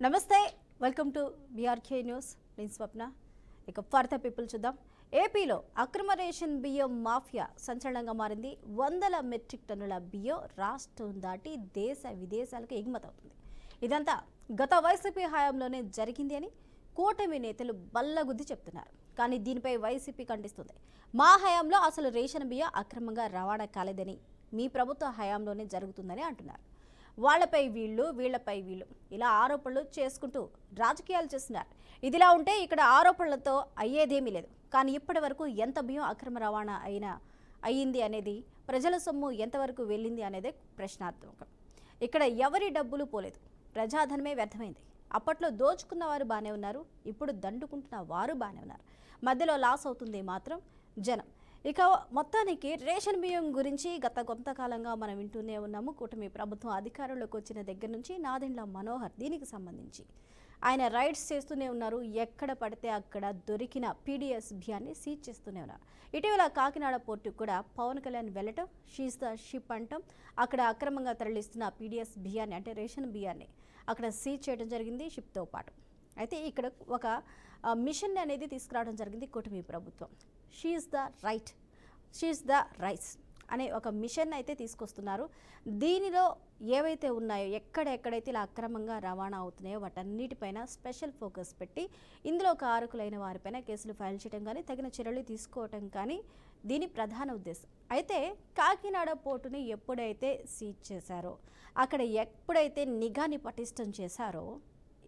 నమస్తే, welcome to BRK news. నేను స్వప్న. ఇక ఫర్దర్ పీపుల్ చూద్దాం. ఏపీలో అక్రమ రేషన్ బియ్యం మాఫియా సంచలనంగా మారింది. వందల మెట్రిక్ టన్నుల బియ్యం రాష్ట్రం దాటి దేశ విదేశాలకు ఎగుమతవుతుంది. ఇదంతా గత వైసీపీ హయాంలోనే జరిగింది అని కూటమి నేతలు బల్లగుద్ది చెప్తున్నారు. కానీ దీనిపై వైసీపీ ఖండిస్తుంది. మా హయాంలో అసలు రేషన్ బియ్యం అక్రమంగా రవాణా కాలేదని, మీ ప్రభుత్వ హయాంలోనే జరుగుతుందని అంటున్నారు. వాళ్లపై వీళ్ళు, వీళ్లపై వీళ్ళు ఇలా ఆరోపణలు చేసుకుంటూ రాజకీయాలు చేస్తున్నారు. ఇదిలా ఉంటే ఇక్కడ ఆరోపణలతో అయ్యేదేమీ లేదు. కానీ ఇప్పటి వరకు ఎంత బియ్యం అక్రమ రవాణా అయ్యింది అనేది, ప్రజల సొమ్ము ఎంతవరకు వెళ్ళింది అనేది ప్రశ్నార్థకం. ఇక్కడ ఎవరి డబ్బులు పోలేదు, ప్రజాధనమే వ్యర్థమైంది. అప్పట్లో దోచుకున్న వారు బాగానే ఉన్నారు, ఇప్పుడు దండుకుంటున్న వారు బాగానే ఉన్నారు. మధ్యలో లాస్ అవుతుంది మాత్రం జనం. ఇక మొత్తానికి రేషన్ బియ్యం గురించి గత కొంతకాలంగా మనం వింటూనే ఉన్నాము. కూటమి ప్రభుత్వం అధికారంలోకి వచ్చిన దగ్గర నుంచి నాదెండ్ల మనోహర్ దీనికి సంబంధించి ఆయన రైడ్స్ చేస్తూనే ఉన్నారు. ఎక్కడ పడితే అక్కడ దొరికిన పీడిఎస్ బియ్యాన్ని సీజ్ చేస్తూనే ఉన్నారు. ఇటీవల కాకినాడ పోర్టుకు కూడా పవన్ కళ్యాణ్ వెళ్ళటం, షీజ్ ద షిప్ అంటాం, అక్కడ అక్రమంగా తరలిస్తున్న పీడిఎస్ బియ్యాన్ని అంటే రేషన్ బియ్యాన్ని అక్కడ సీజ్ చేయడం జరిగింది షిప్తో పాటు. అయితే ఇక్కడ ఒక మిషన్ అనేది తీసుకురావడం జరిగింది కూటమి ప్రభుత్వం. షీజ్ ద రైస్ అనే ఒక మిషన్ అయితే తీసుకొస్తున్నారు. దీనిలో ఏవైతే ఉన్నాయో, ఎక్కడెక్కడైతే ఇలా అక్రమంగా రవాణా అవుతున్నాయో వాటన్నిటిపైన స్పెషల్ ఫోకస్ పెట్టి ఇందులో కారకులైన వారిపైన కేసులు ఫైల్ చేయడం కానీ, తగిన చర్యలు తీసుకోవటం కానీ దీని ప్రధాన ఉద్దేశం. అయితే కాకినాడ పోర్టుని ఎప్పుడైతే సీజ్ చేశారో, అక్కడ ఎప్పుడైతే నిఘాని పటిష్టం చేశారో,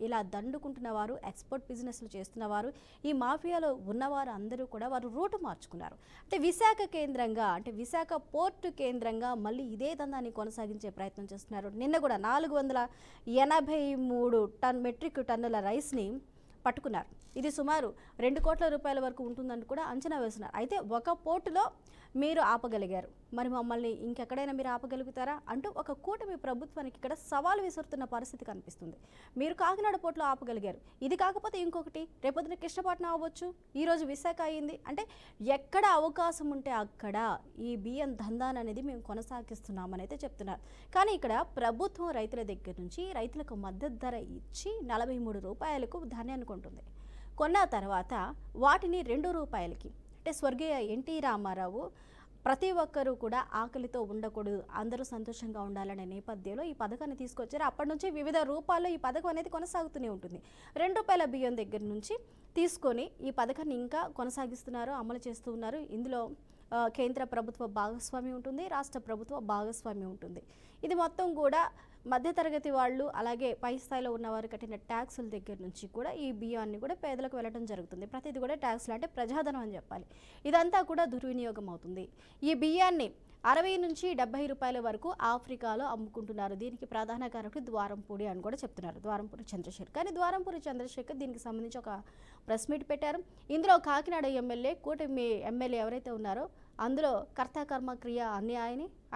ఇలా దండుకుంటున్న వారు, ఎక్స్పోర్ట్ బిజినెస్లు చేస్తున్నవారు, ఈ మాఫియాలో ఉన్నవారు అందరూ కూడా వారు రూటు మార్చుకున్నారు. అంటే విశాఖ కేంద్రంగా, అంటే విశాఖ పోర్టు కేంద్రంగా మళ్ళీ ఇదే దందాన్ని కొనసాగించే ప్రయత్నం చేస్తున్నారు. నిన్న కూడా 483 మెట్రిక్ టన్నుల రైస్ని పట్టుకున్నారు. ఇది సుమారు 2 కోట్ల రూపాయల వరకు ఉంటుందని కూడా అంచనా వేస్తున్నారు. అయితే ఒక పోర్టులో మీరు ఆపగలిగారు, మరి మమ్మల్ని ఇంకెక్కడైనా మీరు ఆపగలుగుతారా అంటూ ఒక కూటమి ప్రభుత్వానికి ఇక్కడ సవాలు విసురుతున్న పరిస్థితి కనిపిస్తుంది. మీరు కాకినాడ పోర్టులో ఆపగలిగారు, ఇది కాకపోతే ఇంకొకటి రేపొద్దున కృష్ణపట్నం అవ్వచ్చు, ఈరోజు విశాఖ అయ్యింది. అంటే ఎక్కడ అవకాశం ఉంటే అక్కడ ఈ బియ్యం దందాన్ అనేది మేము కొనసాగిస్తున్నామని అయితే చెప్తున్నారు. కానీ ఇక్కడ ప్రభుత్వం రైతుల దగ్గర నుంచి రైతులకు మద్దతు ధర ఇచ్చి 43 రూపాయలకు ధాన్యాన్ని కొంటుంది. కొన్న తర్వాత వాటిని 2 రూపాయలకి, అంటే స్వర్గీయ ఎన్టీ రామారావు ప్రతి ఒక్కరూ కూడా ఆకలితో ఉండకూడదు, అందరూ సంతోషంగా ఉండాలనే నేపథ్యంలో ఈ పథకాన్ని తీసుకొచ్చారు. అప్పటి నుంచి వివిధ రూపాల్లో ఈ పథకం అనేది కొనసాగుతూనే ఉంటుంది. 2 రూపాయల బియ్యం దగ్గర నుంచి తీసుకొని ఈ పథకాన్ని ఇంకా కొనసాగిస్తున్నారు, అమలు చేస్తూ ఉన్నారు. ఇందులో కేంద్ర ప్రభుత్వ భాగస్వామ్యం ఉంటుంది, రాష్ట్ర ప్రభుత్వ భాగస్వామ్యం ఉంటుంది. ఇది మొత్తం కూడా మధ్యతరగతి వాళ్ళు, అలాగే పై స్థాయిలో ఉన్నవారు కట్టిన ట్యాక్సుల దగ్గర నుంచి కూడా ఈ బియ్యాన్ని కూడా పేదలకు వెళ్ళడం జరుగుతుంది. ప్రతిదీ కూడా ట్యాక్స్లు అంటే ప్రజాధనం అని చెప్పాలి. ఇదంతా కూడా దుర్వినియోగం అవుతుంది. ఈ బియ్యాన్ని 60 నుంచి 70 రూపాయల వరకు ఆఫ్రికాలో అమ్ముకుంటున్నారు. దీనికి ప్రధాన కారకుడు ద్వారంపూడి అని కూడా చెప్తున్నారు, ద్వారంపూడి చంద్రశేఖర్. కానీ ద్వారంపూడి చంద్రశేఖర్ దీనికి సంబంధించి ఒక ప్రెస్ మీట్ పెట్టారు. ఇందులో కాకినాడ ఎమ్మెల్యే, కూటమి ఎమ్మెల్యే ఎవరైతే ఉన్నారో అందులో కర్మ క్రియ అన్ని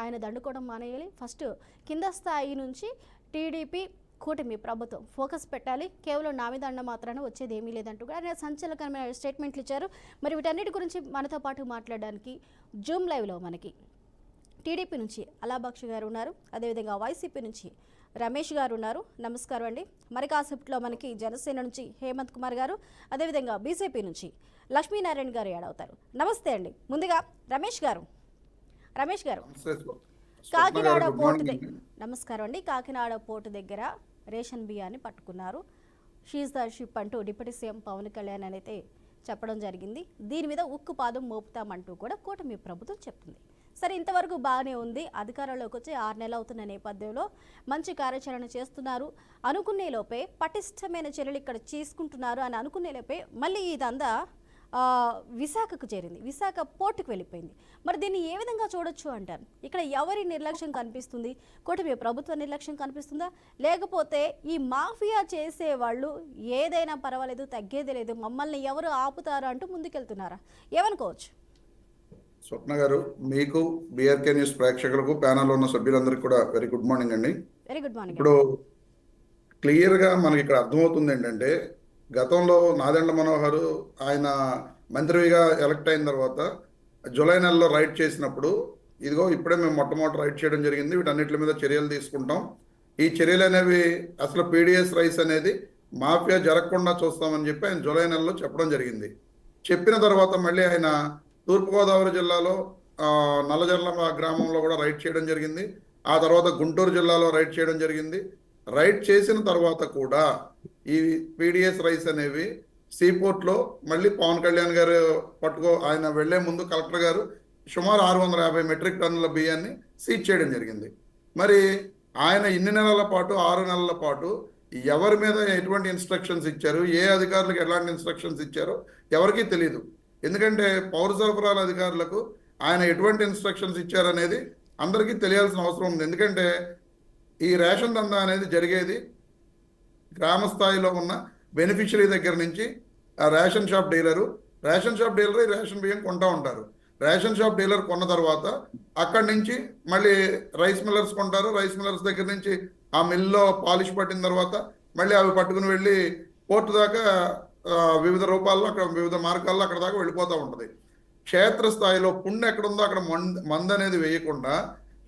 ఆయన దండుకోవడం మానేయాలి. ఫస్ట్ కింద స్థాయి నుంచి టీడీపీ కూటమి ప్రభుత్వం ఫోకస్ పెట్టాలి, కేవలం నా మీద అన్న మాత్రాన వచ్చేది ఏమీ లేదంటూ కూడా ఆయన సంచలనమైన స్టేట్మెంట్లు ఇచ్చారు. మరి వీటన్నిటి గురించి మనతో పాటు మాట్లాడడానికి జూమ్ లైవ్లో మనకి టీడీపీ నుంచి అలాబాక్షి గారు ఉన్నారు, అదేవిధంగా వైసీపీ నుంచి రమేష్ గారు ఉన్నారు. నమస్కారం అండి. మరి కాసేపట్లో మనకి జనసేన నుంచి హేమంత్ కుమార్ గారు, అదేవిధంగా బీజేపీ నుంచి లక్ష్మీనారాయణ గారు యాడ్ అవుతారు. నమస్తే అండి. ముందుగా రమేష్ గారు కాకినాడ పోర్టు నమస్కారం అండి. కాకినాడ పోర్టు దగ్గర రేషన్ బియ్యాన్ని పట్టుకున్నారు, షీజ్ ద షిప్ అంటూ డిప్యూటీ సీఎం పవన్ కళ్యాణ్ అయితే చెప్పడం జరిగింది. దీని మీద ఉక్కుపాదం మోపుతామంటూ కూడా కూటమి ప్రభుత్వం చెప్తుంది. సరే, ఇంతవరకు బాగానే ఉంది. అధికారంలోకి వచ్చి 6 నెలలు అవుతున్న నేపథ్యంలో మంచి కార్యాచరణ చేస్తున్నారు అనుకునే లోపే, పటిష్టమైన చర్యలు ఇక్కడ తీసుకుంటున్నారు అని అనుకునే లోపే మళ్ళీ ఇదంతా విశాఖకు చేరింది, విశాఖ పోర్టుకు వెళ్ళిపోయింది. మరి దీన్ని ఏ విధంగా చూడొచ్చు అంటారు? ఇక్కడ ఎవరి నిర్లక్ష్యం కనిపిస్తుంది? కూటమి ప్రభుత్వ నిర్లక్ష్యం కనిపిస్తుందా, లేకపోతే ఈ మాఫియా చేసే వాళ్ళు ఏదైనా పర్వాలేదు, తగ్గేది లేదు, మమ్మల్ని ఎవరు ఆపుతారా అంటూ ముందుకెళ్తున్నారా? ఏమనుకోవచ్చు? స్వప్న గారు, మీకు బీఆర్కే న్యూస్ ప్రేక్షకులకు, ప్యానల్లో ఉన్న సభ్యులందరికీ కూడా వెరీ గుడ్ మార్నింగ్ అండి. Very good morning. ఇప్పుడు క్లియర్గా మనకి ఇక్కడ అర్థమవుతుంది ఏంటంటే, గతంలో నాదెండ్ల మనోహర్ ఆయన మంత్రిగా ఎలక్ట్ అయిన తర్వాత జూలై నెలలో రైడ్ చేసినప్పుడు, ఇదిగో ఇప్పుడే మేము మొట్టమొదటి రైడ్ చేయడం జరిగింది, వీటన్నిటి మీద చర్యలు తీసుకుంటాం, ఈ చర్యలు అనేవి అసలు పీడిఎస్ రైస్ అనేది మాఫియా జరగకుండా చూస్తామని చెప్పి ఆయన జూలై నెలలో చెప్పడం జరిగింది. చెప్పిన తర్వాత మళ్ళీ ఆయన తూర్పుగోదావరి జిల్లాలో నల్లజర్ల గ్రామంలో కూడా రైడ్ చేయడం జరిగింది. ఆ తర్వాత గుంటూరు జిల్లాలో రైడ్ చేయడం జరిగింది. రైడ్ చేసిన తర్వాత కూడా ఈ పీడిఎస్ రైస్ అనేవి సీపోర్ట్లో మళ్ళీ పవన్ కళ్యాణ్ గారు ఆయన వెళ్లే ముందు కలెక్టర్ గారు సుమారు 650 మెట్రిక్ టన్నుల బియ్యాన్ని సీజ్ చేయడం జరిగింది. మరి ఆయన ఇన్ని నెలల పాటు 6 నెలల పాటు ఎవరి మీద ఎటువంటి ఇన్స్ట్రక్షన్స్ ఇచ్చారు, ఏ అధికారులకు ఎలాంటి ఇన్స్ట్రక్షన్స్ ఇచ్చారో ఎవరికీ తెలియదు. ఎందుకంటే పౌర సరఫరాల అధికారులకు ఆయన ఎటువంటి ఇన్స్ట్రక్షన్స్ ఇచ్చారనేది అందరికీ తెలియాల్సిన అవసరం ఉంది. ఎందుకంటే ఈ రేషన్ దందా అనేది జరిగేది గ్రామ స్థాయిలో ఉన్న బెనిఫిషరీ దగ్గర నుంచి రేషన్ షాప్ డీలర్ ఈ రేషన్ బియ్యం కొంటూ ఉంటారు. రేషన్ షాప్ డీలర్ కొన్న తర్వాత అక్కడి నుంచి మళ్ళీ రైస్ మిల్లర్స్ కొంటారు. రైస్ మిల్లర్స్ దగ్గర నుంచి ఆ మిల్లో పాలిష్ పట్టిన తర్వాత మళ్ళీ అవి పట్టుకుని వెళ్ళి పోర్టు దాకా వివిధ రూపాల్లో అక్కడ వివిధ మార్గాల్లో అక్కడ దాకా వెళ్ళిపోతూ ఉంటుంది. క్షేత్రస్థాయిలో పుణ్యం ఎక్కడుందో అక్కడ మందు అనేది వేయకుండా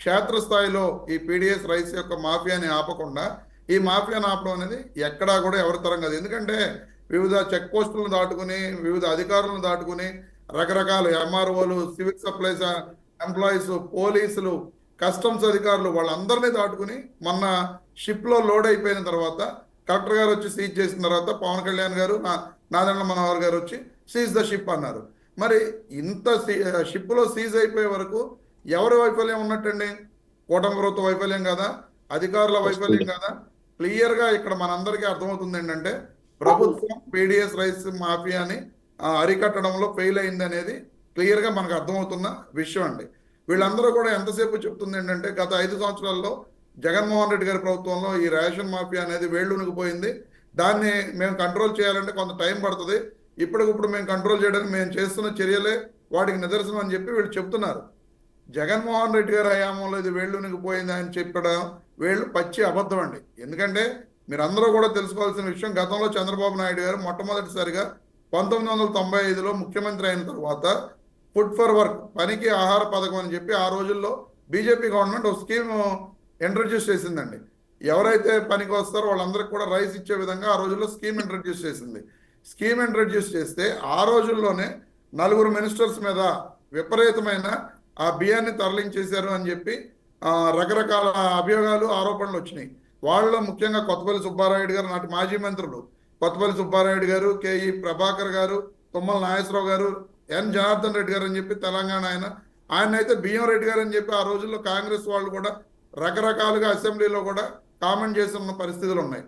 క్షేత్రస్థాయిలో ఈ పీడిఎస్ రైస్ యొక్క మాఫియాని ఆపకుండా ఈ మాఫియాని ఆపడం అనేది ఎక్కడా కూడా ఎవరి తరం కాదు. ఎందుకంటే వివిధ చెక్ పోస్టులను దాటుకుని వివిధ అధికారులను దాటుకుని రకరకాల ఎంఆర్ఓలు, సివిల్ సప్లైస్ ఎంప్లాయీస్, పోలీసులు, కస్టమ్స్ అధికారులు వాళ్ళందరినీ దాటుకుని మొన్న షిప్లో లోడ్ అయిపోయిన తర్వాత కలెక్టర్ గారు వచ్చి సీజ్ చేసిన తర్వాత పవన్ కళ్యాణ్ గారు, నాదెండ్ల మనోహర్ గారు వచ్చి సీజ్ ద షిప్ అన్నారు. మరి ఇంత షిప్లో సీజ్ అయిపోయే వరకు ఎవరి వైఫల్యం ఉన్నట్టండి? కూటమి ప్రభుత్వ వైఫల్యం కాదా? అధికారుల వైఫల్యం కాదా? క్లియర్గా ఇక్కడ మనందరికీ అర్థమవుతుంది ఏంటంటే ప్రభుత్వం పీడిఎస్ రైస్ మాఫియాని అరికట్టడంలో ఫెయిల్ అయింది అనేది క్లియర్గా మనకు అర్థమవుతున్న విషయం అండి. వీళ్ళందరూ కూడా ఎంతసేపు చెప్తుంది ఏంటంటే గత 5 సంవత్సరాల్లో జగన్మోహన్ రెడ్డి గారి ప్రభుత్వంలో ఈ రేషన్ మాఫియా అనేది వేళ్ళునిగిపోయింది, దాన్ని మేము కంట్రోల్ చేయాలంటే కొంత టైం పడుతుంది, ఇప్పటికిప్పుడు మేము కంట్రోల్ చేయడానికి మేము చేస్తున్న చర్యలే వాటికి నిదర్శనం అని చెప్పి వీళ్ళు చెప్తున్నారు. జగన్మోహన్ రెడ్డి గారి హయాంలో ఇది వేళ్ళునిగిపోయింది అని చెప్పడం వీళ్ళు పచ్చి అబద్ధం అండి. ఎందుకంటే మీరందరూ కూడా తెలుసుకోవాల్సిన విషయం, గతంలో చంద్రబాబు నాయుడు గారు మొట్టమొదటిసారిగా 1995లో ముఖ్యమంత్రి అయిన తర్వాత ఫుడ్ ఫర్ వర్క్, పనికి ఆహార పథకం అని చెప్పి ఆ రోజుల్లో బీజేపీ గవర్నమెంట్ ఒక స్కీమ్ ఇంట్రడ్యూస్ చేసిందండి. ఎవరైతే పనికి వస్తారో వాళ్ళందరికీ కూడా రైస్ ఇచ్చే విధంగా ఆ రోజుల్లో స్కీమ్ ఇంట్రడ్యూస్ చేసింది. స్కీమ్ ఇంట్రడ్యూస్ చేస్తే ఆ రోజుల్లోనే 4 మినిస్టర్స్ మీద విపరీతమైన ఆ బియ్యాన్ని తరలించేశారు అని చెప్పి రకరకాల అభియోగాలు, ఆరోపణలు వచ్చినాయి. వాళ్ళలో ముఖ్యంగా కొత్తపల్లి సుబ్బారాయుడు గారు, నాటి మాజీ మంత్రులు కొత్తపల్లి సుబ్బారాయుడు గారు, కేఈ ప్రభాకర్ గారు, తుమ్మల నాగేశ్వరరావు గారు, ఎన్ జనార్దన్ రెడ్డి గారు అని చెప్పి తెలంగాణ ఆయన అయితే బియ్యం రెడ్డి గారు అని చెప్పి ఆ రోజుల్లో కాంగ్రెస్ వాళ్ళు కూడా రకరకాలుగా అసెంబ్లీలో కూడా కామెంట్ చేస్తున్న పరిస్థితులు ఉన్నాయి.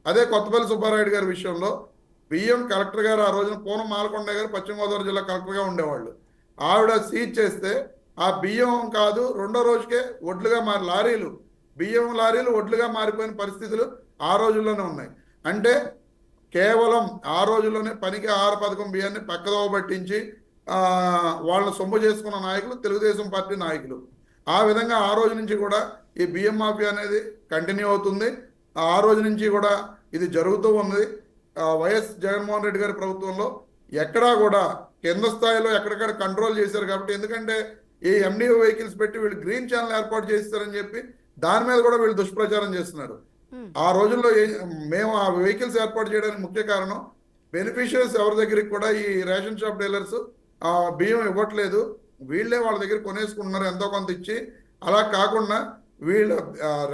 అదే కొత్తపల్లి సుబ్బారాయుడు గారి విషయంలో బియ్యం కలెక్టర్ గారు ఆ రోజున పూనం మాలకొండ గారు పశ్చిమ గోదావరి జిల్లా కలెక్టర్గా ఉండేవాళ్ళు. ఆవిడ సీజ్ చేస్తే ఆ బియ్యం కాదు రెండో రోజుకే ఒడ్లుగా బియ్యం లారీలు ఒడ్లుగా మారిపోయిన పరిస్థితులు ఆ రోజుల్లోనే ఉన్నాయి. అంటే కేవలం ఆ రోజుల్లోనే పనికి ఆహార పథకం బియ్యాన్ని పక్కదోవ పట్టించి వాళ్ళని సొమ్ము చేసుకున్న నాయకులు తెలుగుదేశం పార్టీ నాయకులు. ఆ విధంగా ఆ రోజు నుంచి కూడా ఈ బియ్యం మాఫియా అనేది కంటిన్యూ అవుతుంది. ఆ రోజు నుంచి కూడా ఇది జరుగుతూ ఉంది. వైఎస్ జగన్మోహన్ రెడ్డి గారి ప్రభుత్వంలో ఎక్కడా కూడా కింద స్థాయిలో ఎక్కడికక్కడ కంట్రోల్ చేశారు కాబట్టి, ఎందుకంటే ఈ ఎండిఓ వెహికల్స్ పెట్టి వీళ్ళు గ్రీన్ ఛానల్ ఏర్పాటు చేస్తారని చెప్పి దాని మీద కూడా వీళ్ళు దుష్ప్రచారం చేస్తున్నారు. ఆ రోజుల్లో మేము ఆ వెహికల్స్ ఏర్పాటు చేయడానికి ముఖ్య కారణం బెనిఫిషియరీస్ ఎవరి దగ్గరికి కూడా ఈ రేషన్ షాప్ డీలర్స్ బియ్యం ఇవ్వట్లేదు, వీళ్ళే వాళ్ళ దగ్గర కొనేసుకుంటున్నారు ఎంతో కొంత ఇచ్చి. అలా కాకుండా వీళ్ళ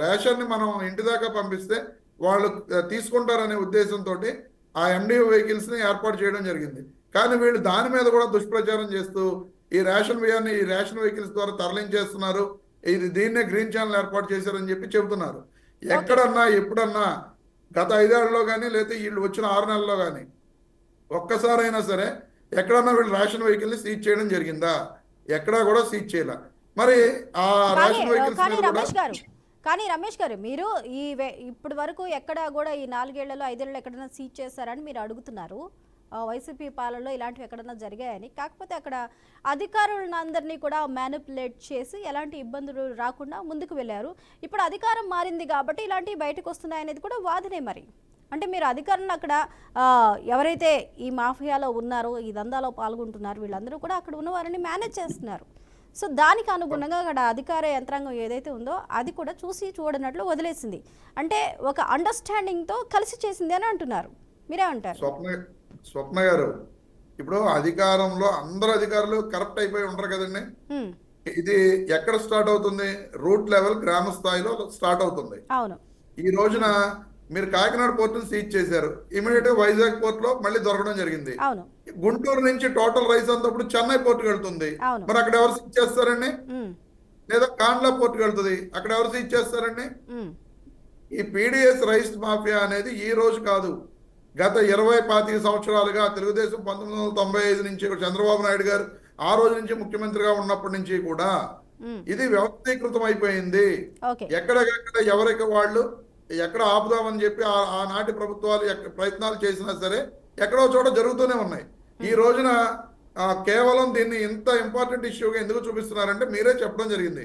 రేషన్ని మనం ఇంటి దాకా పంపిస్తే వాళ్ళు తీసుకుంటారనే ఉద్దేశంతో ఆ ఎండిఓ వెహికల్స్ని ఏర్పాటు చేయడం జరిగింది. కానీ వీళ్ళు దాని మీద కూడా దుష్ప్రచారం చేస్తూ ఈ రేషన్ బియ్యాన్ని ఈ రేషన్ వెహికల్స్ ద్వారా తరలించేస్తున్నారు, దీన్నే గ్రీన్ ఛానల్ ఏర్పాటు చేశారని చెప్పి చెబుతున్నారు. ఎక్కడన్నా ఎప్పుడన్నా గత 5 ఏళ్లలో కానీ లేకపోతే వీళ్ళు వచ్చిన 6 నెలల్లో కానీ ఒక్కసారైనా సరే ఎక్కడన్నా వీళ్ళు రేషన్ వెహికల్ని సీజ్ చేయడం జరిగిందా? ఎక్కడా కూడా సీజ్ చేయాల. మరి ఆ రేషన్ వెహికల్స్ కానీ రమేష్ గారు, మీరు ఇప్పటి వరకు ఎక్కడా కూడా ఈ 4 ఏళ్లలో 5 ఏళ్లలో ఎక్కడైనా సీజ్ చేశారని మీరు అడుగుతున్నారు. వైసీపీ పాలనలో ఇలాంటివి ఎక్కడన్నా జరిగాయని. కాకపోతే అక్కడ అధికారులను అందరినీ కూడా మ్యానిపులేట్ చేసి ఎలాంటి ఇబ్బందులు రాకుండా ముందుకు వెళ్ళారు. ఇప్పుడు అధికారం మారింది కాబట్టి ఇలాంటివి బయటకు వస్తున్నాయనేది కూడా వాదనే. మరి అంటే మీరు అధికారులను అక్కడ ఎవరైతే ఈ మాఫియాలో ఉన్నారో, ఈ దందాలో పాల్గొంటున్నారు, వీళ్ళందరూ కూడా అక్కడ ఉన్న వారిని మేనేజ్ చేస్తున్నారు. సో దానికి అనుగుణంగా అక్కడ అధికార యంత్రాంగం ఏదైతే ఉందో అది కూడా చూసి చూడనట్లు వదిలేసింది. అంటే ఒక అండర్స్టాండింగ్తో కలిసి చేసింది అని అంటున్నారు. మీరేమంటారు? స్వప్న గారు, ఇప్పుడు అధికారంలో అందరు అధికారులు కరప్ట్ అయిపోయి ఉంటారు కదండి. ఉమ్, ఇది ఎక్కడ స్టార్ట్ అవుతుంది? రూట్ లెవెల్, గ్రామ స్థాయిలో స్టార్ట్ అవుతుంది. అవును. ఈ రోజున మీరు కాకినాడ పోర్టును సీజ్ చేశారు, ఇమీడియట్ గా వైజాగ్ పోర్ట్ లో మళ్ళీ దొరకడం జరిగింది. అవును. గుంటూరు నుంచి టోటల్ రైస్ అంతా ఇప్పుడు చెన్నై పోర్టుకు వెళ్తుంది. అవును. మరి అక్కడ ఎవరు సీజ్ చేస్తారండి? ఉమ్, లేదా కాండ్లా పోర్టుకు వెళ్తుంది, అక్కడ ఎవరు సీజ్ చేస్తారండి? ఉమ్, ఈ పీడిఎస్ రైస్ మాఫియా అనేది ఈ రోజు కాదు, గత 20-25 సంవత్సరాలుగా తెలుగుదేశం 1995 నుంచి చంద్రబాబు నాయుడు గారు ఆ రోజు నుంచి ముఖ్యమంత్రిగా ఉన్నప్పటి నుంచి కూడా ఉమ్, ఇది వ్యవస్థీకృతం అయిపోయింది. ఓకే. ఎక్కడికక్కడ ఎవరికి వాళ్ళు ఎక్కడ ఆపుదామని చెప్పి ఆనాటి ప్రభుత్వాలు ప్రయత్నాలు చేసినా సరే ఎక్కడో చోట జరుగుతూనే ఉన్నాయి. ఈ రోజున కేవలం దీన్ని ఇంత ఇంపార్టెంట్ ఇష్యూగా ఎందుకు చూపిస్తున్నారంటే మీరే చెప్పడం జరిగింది.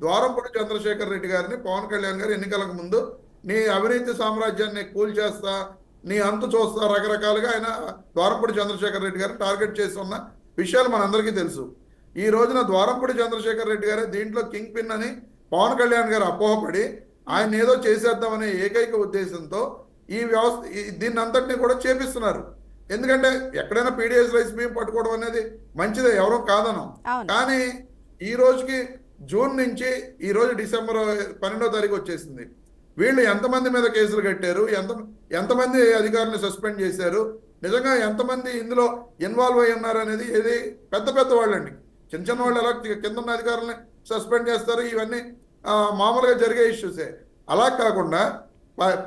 ద్వారంపూడి చంద్రశేఖర్ రెడ్డి గారిని పవన్ కళ్యాణ్ గారు ఎన్నికలకు ముందు నీ అవినీతి సామ్రాజ్యాన్ని కూల్చేస్తా, నీ అంతు చూస్తా, రకరకాలుగా ఆయన ద్వారంపూడి చంద్రశేఖర్ రెడ్డి గారిని టార్గెట్ చేసి ఉన్న విషయాలు మనందరికీ తెలుసు. ఈ రోజున ద్వారంపూడి చంద్రశేఖర్ రెడ్డి గారే దీంట్లో కింగ్ పిన్ అని పవన్ కళ్యాణ్ గారు అపోహపడి ఆయన ఏదో చేసేద్దామనే ఏకైక ఉద్దేశంతో ఈ వ్యవస్థ దీన్ని అంతటినీ కూడా చేపిస్తున్నారు. ఎందుకంటే ఎక్కడైనా పీడిఎస్ రైస్ బియ్యం పట్టుకోవడం అనేది మంచిదే, ఎవరో కాదనం. కానీ ఈ రోజుకి జూన్ నుంచి ఈ రోజు డిసెంబర్ 12వ తారీఖు వచ్చేసింది. వీళ్ళు ఎంతమంది మీద కేసులు కట్టారు, ఎంతమంది అధికారులను సస్పెండ్ చేశారు, నిజంగా ఎంతమంది ఇందులో ఇన్వాల్వ్ అయి ఉన్నారు అనేది ఏది పెద్ద పెద్ద వాళ్ళండి. చిన్న చిన్న వాళ్ళు ఎలా కింద ఉన్న అధికారులని సస్పెండ్ చేస్తారు, ఇవన్నీ మామూలుగా జరిగే ఇష్యూసే. అలా కాకుండా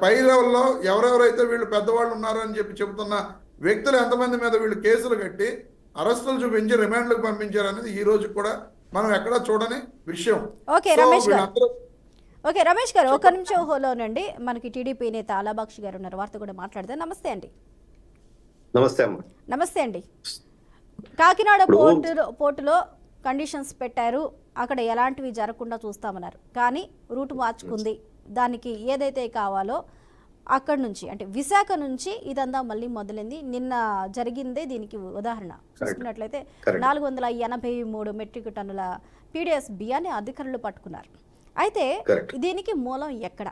పై లెవెల్లో ఎవరెవరైతే వీళ్ళు పెద్దవాళ్ళు ఉన్నారో అని చెబుతున్న వ్యక్తులు ఎంతమంది మీద వీళ్ళు కేసులు కట్టి అరెస్టులు చూపించి రిమాండ్లకు పంపించారు అనేది ఈ రోజు కూడా మనం ఎక్కడా చూడని విషయం. ఓకే రమేష్ గారు, ఓకే రమేష్ గారు ఒక నిమిషం హోలోనండి. మనకి టీడీపీ నేత ఆలాబాక్షి గారు ఉన్నారు, వారితో కూడా మాట్లాడదాం. నమస్తే అండి. నమస్తే అమ్మ. నమస్తే అండి. కాకినాడ పోర్టులో కండిషన్స్ పెట్టారు, అక్కడ ఎలాంటివి జరగకుండా చూస్తామన్నారు. కానీ రూట్ మార్చుకుంది, దానికి ఏదైతే కావాలో అక్కడి నుంచి అంటే విశాఖ నుంచి ఇదంతా మళ్ళీ మొదలైంది. నిన్న జరిగిందే దీనికి ఉదాహరణ చూసుకున్నట్లయితే 483 మెట్రిక్ టన్నుల పీడిఎస్ బియ్యాన్ని అధికారులు పట్టుకున్నారు. అయితే దీనికి మూలం ఎక్కడ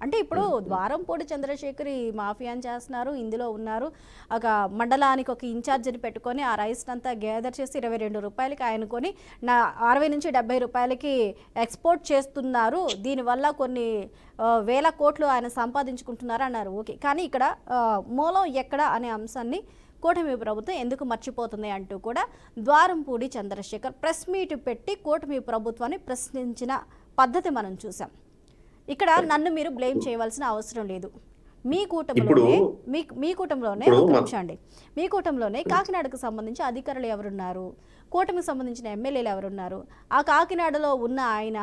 అంటే ఇప్పుడు ద్వారంపూడి చంద్రశేఖర్ ఈ మాఫియాని చేస్తున్నారు, ఇందులో ఉన్నారు. ఒక మండలానికి ఒక ఇన్ఛార్జిని పెట్టుకొని ఆ రైస్ అంతా గ్యాదర్ చేసి 22 రూపాయలకి ఆయన కొని 60 నుంచి 70 రూపాయలకి ఎక్స్పోర్ట్ చేస్తున్నారు. దీనివల్ల కొన్ని వేల కోట్లు ఆయన సంపాదించుకుంటున్నారు అన్నారు. ఓకే, కానీ ఇక్కడ మూలం ఎక్కడ అనే అంశాన్ని కూటమి ప్రభుత్వం ఎందుకు మర్చిపోతుంది అంటూ కూడా ద్వారంపూడి చంద్రశేఖర్ ప్రెస్ మీట్ పెట్టి కూటమి ప్రభుత్వాన్ని ప్రశ్నించిన పద్ధతి మనం చూసాం. ఇక్కడ నన్ను మీరు బ్లేమ్ చేయవలసిన అవసరం లేదు. మీ కూటమిలోనే కాకినాడకు సంబంధించి అధికారులు ఎవరున్నారు, కూటమికి సంబంధించిన ఎమ్మెల్యేలు ఎవరున్నారు, ఆ కాకినాడలో ఉన్న ఆయన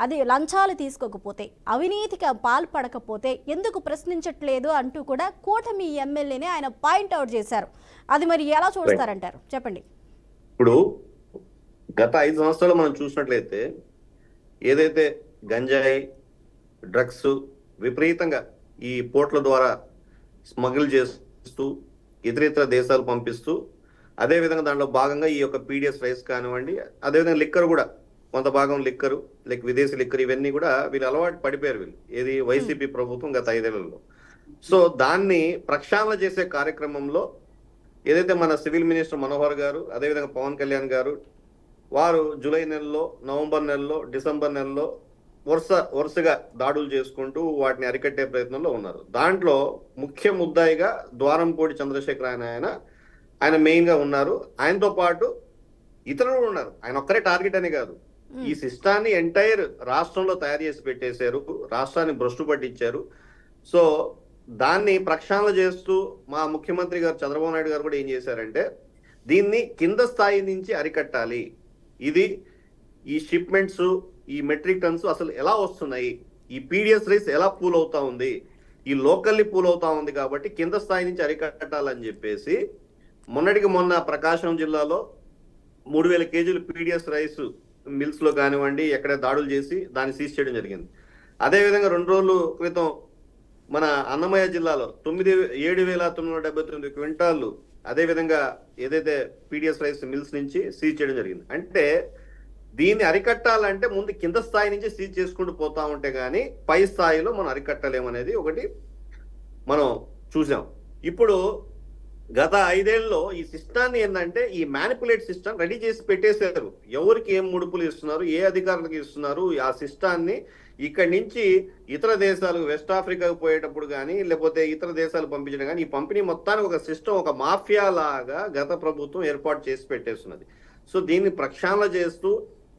అది లంచాలు తీసుకోకపోతే, అవినీతికి పాల్పడకపోతే ఎందుకు ప్రశ్నించట్లేదు అంటూ కూడా కూటమి ఎమ్మెల్యేని ఆయన పాయింట్అవుట్ చేశారు. అది మరి ఎలా చూస్తారంటారు చెప్పండి. ఇప్పుడు గత 5 సంవత్సరాలు మనం చూసినట్లయితే ఏదైతే గంజాయి, డ్రగ్స్ విపరీతంగా ఈ పోర్ట్ల ద్వారా స్మగిల్ చేస్తూ ఇతర దేశాలు పంపిస్తూ, అదేవిధంగా దాంట్లో భాగంగా ఈ యొక్క పీడిఎస్ రైస్ కానివ్వండి, అదేవిధంగా లిక్కర్ కూడా కొంత భాగం లిక్కరు విదేశీ లిక్కర్ ఇవన్నీ కూడా వీళ్ళు అలవాటు పడిపోయారు. వీళ్ళు ఏది వైసీపీ ప్రభుత్వం గత 5 ఏళ్లలో. సో దాన్ని ప్రక్షాళన చేసే కార్యక్రమంలో ఏదైతే మన సివిల్ మినిస్టర్ మనోహర్ గారు, అదేవిధంగా పవన్ కళ్యాణ్ గారు వారు జూలై నెలలో, నవంబర్ నెలలో, డిసెంబర్ నెలలో వరుసగా దాడులు చేసుకుంటూ వాటిని అరికట్టే ప్రయత్నంలో ఉన్నారు. దాంట్లో ముఖ్య ముద్దాయిగా ద్వారంపూడి చంద్రశేఖర్ ఆయన మెయిన్ గా ఉన్నారు. ఆయనతో పాటు ఇతరులు ఉన్నారు. ఆయన ఒక్కరే టార్గెట్ అని కాదు, ఈ సిస్టాన్ని ఎంటైర్ రాష్ట్రంలో తయారు చేసి పెట్టేశారు, రాష్ట్రాన్ని భ్రష్టు పట్టించారు. సో దాన్ని ప్రక్షాళన చేస్తూ మా ముఖ్యమంత్రి గారు చంద్రబాబు నాయుడు గారు కూడా ఏం చేశారంటే దీన్ని కింద స్థాయి నుంచి అరికట్టాలి. ఇది ఈ షిప్మెంట్స్, ఈ మెట్రిక్ టన్స్ అసలు ఎలా వస్తున్నాయి, ఈ పీడిఎస్ రైస్ ఎలా పూల్ అవుతా ఉంది, ఈ లోకల్లీ పూల్ అవుతా ఉంది, కాబట్టి కింద స్థాయి నుంచి అరికట్టాలని చెప్పేసి మొన్నటికి మొన్న ప్రకాశం జిల్లాలో 3000 కేజీలు పీడిఎస్ రైస్ మిల్స్ లో కానివ్వండి ఎక్కడ దాడులు చేసి దాన్ని సీజ్ చేయడం జరిగింది. అదేవిధంగా 2 రోజుల క్రితం మన అన్నమయ్య జిల్లాలో 7,979 క్వింటాళ్ళు అదేవిధంగా ఏదైతే పీడిఎస్ రైస్ మిల్స్ నుంచి సీజ్ చేయడం జరిగింది. అంటే దీన్ని అరికట్టాలంటే ముందు కింద స్థాయి నుంచి సీజ్ చేసుకుంటూ పోతా ఉంటే గానీ పై స్థాయిలో మనం అరికట్టలేమనేది ఒకటి మనం చూసాం. ఇప్పుడు గత 5 ఏళ్ళలో ఈ సిస్టాన్ని ఏంటంటే ఈ మ్యానిపులేట్ సిస్టమ్ రెడీ చేసి పెట్టేశారు. ఎవరికి ఏం ముడుపులు ఇస్తున్నారు, ఏ అధికారులకు ఇస్తున్నారు, ఆ సిస్టాన్ని ఇక్కడి నుంచి ఇతర దేశాలకు, వెస్ట్ ఆఫ్రికాకు పోయేటప్పుడు కానీ లేకపోతే ఇతర దేశాలు పంపించడం కానీ ఈ పంపిణీ మొత్తానికి ఒక సిస్టమ్, ఒక మాఫియా లాగా గత ప్రభుత్వం ఏర్పాటు చేసి పెట్టేస్తున్నది. సో దీన్ని ప్రక్షాళన చేస్తూ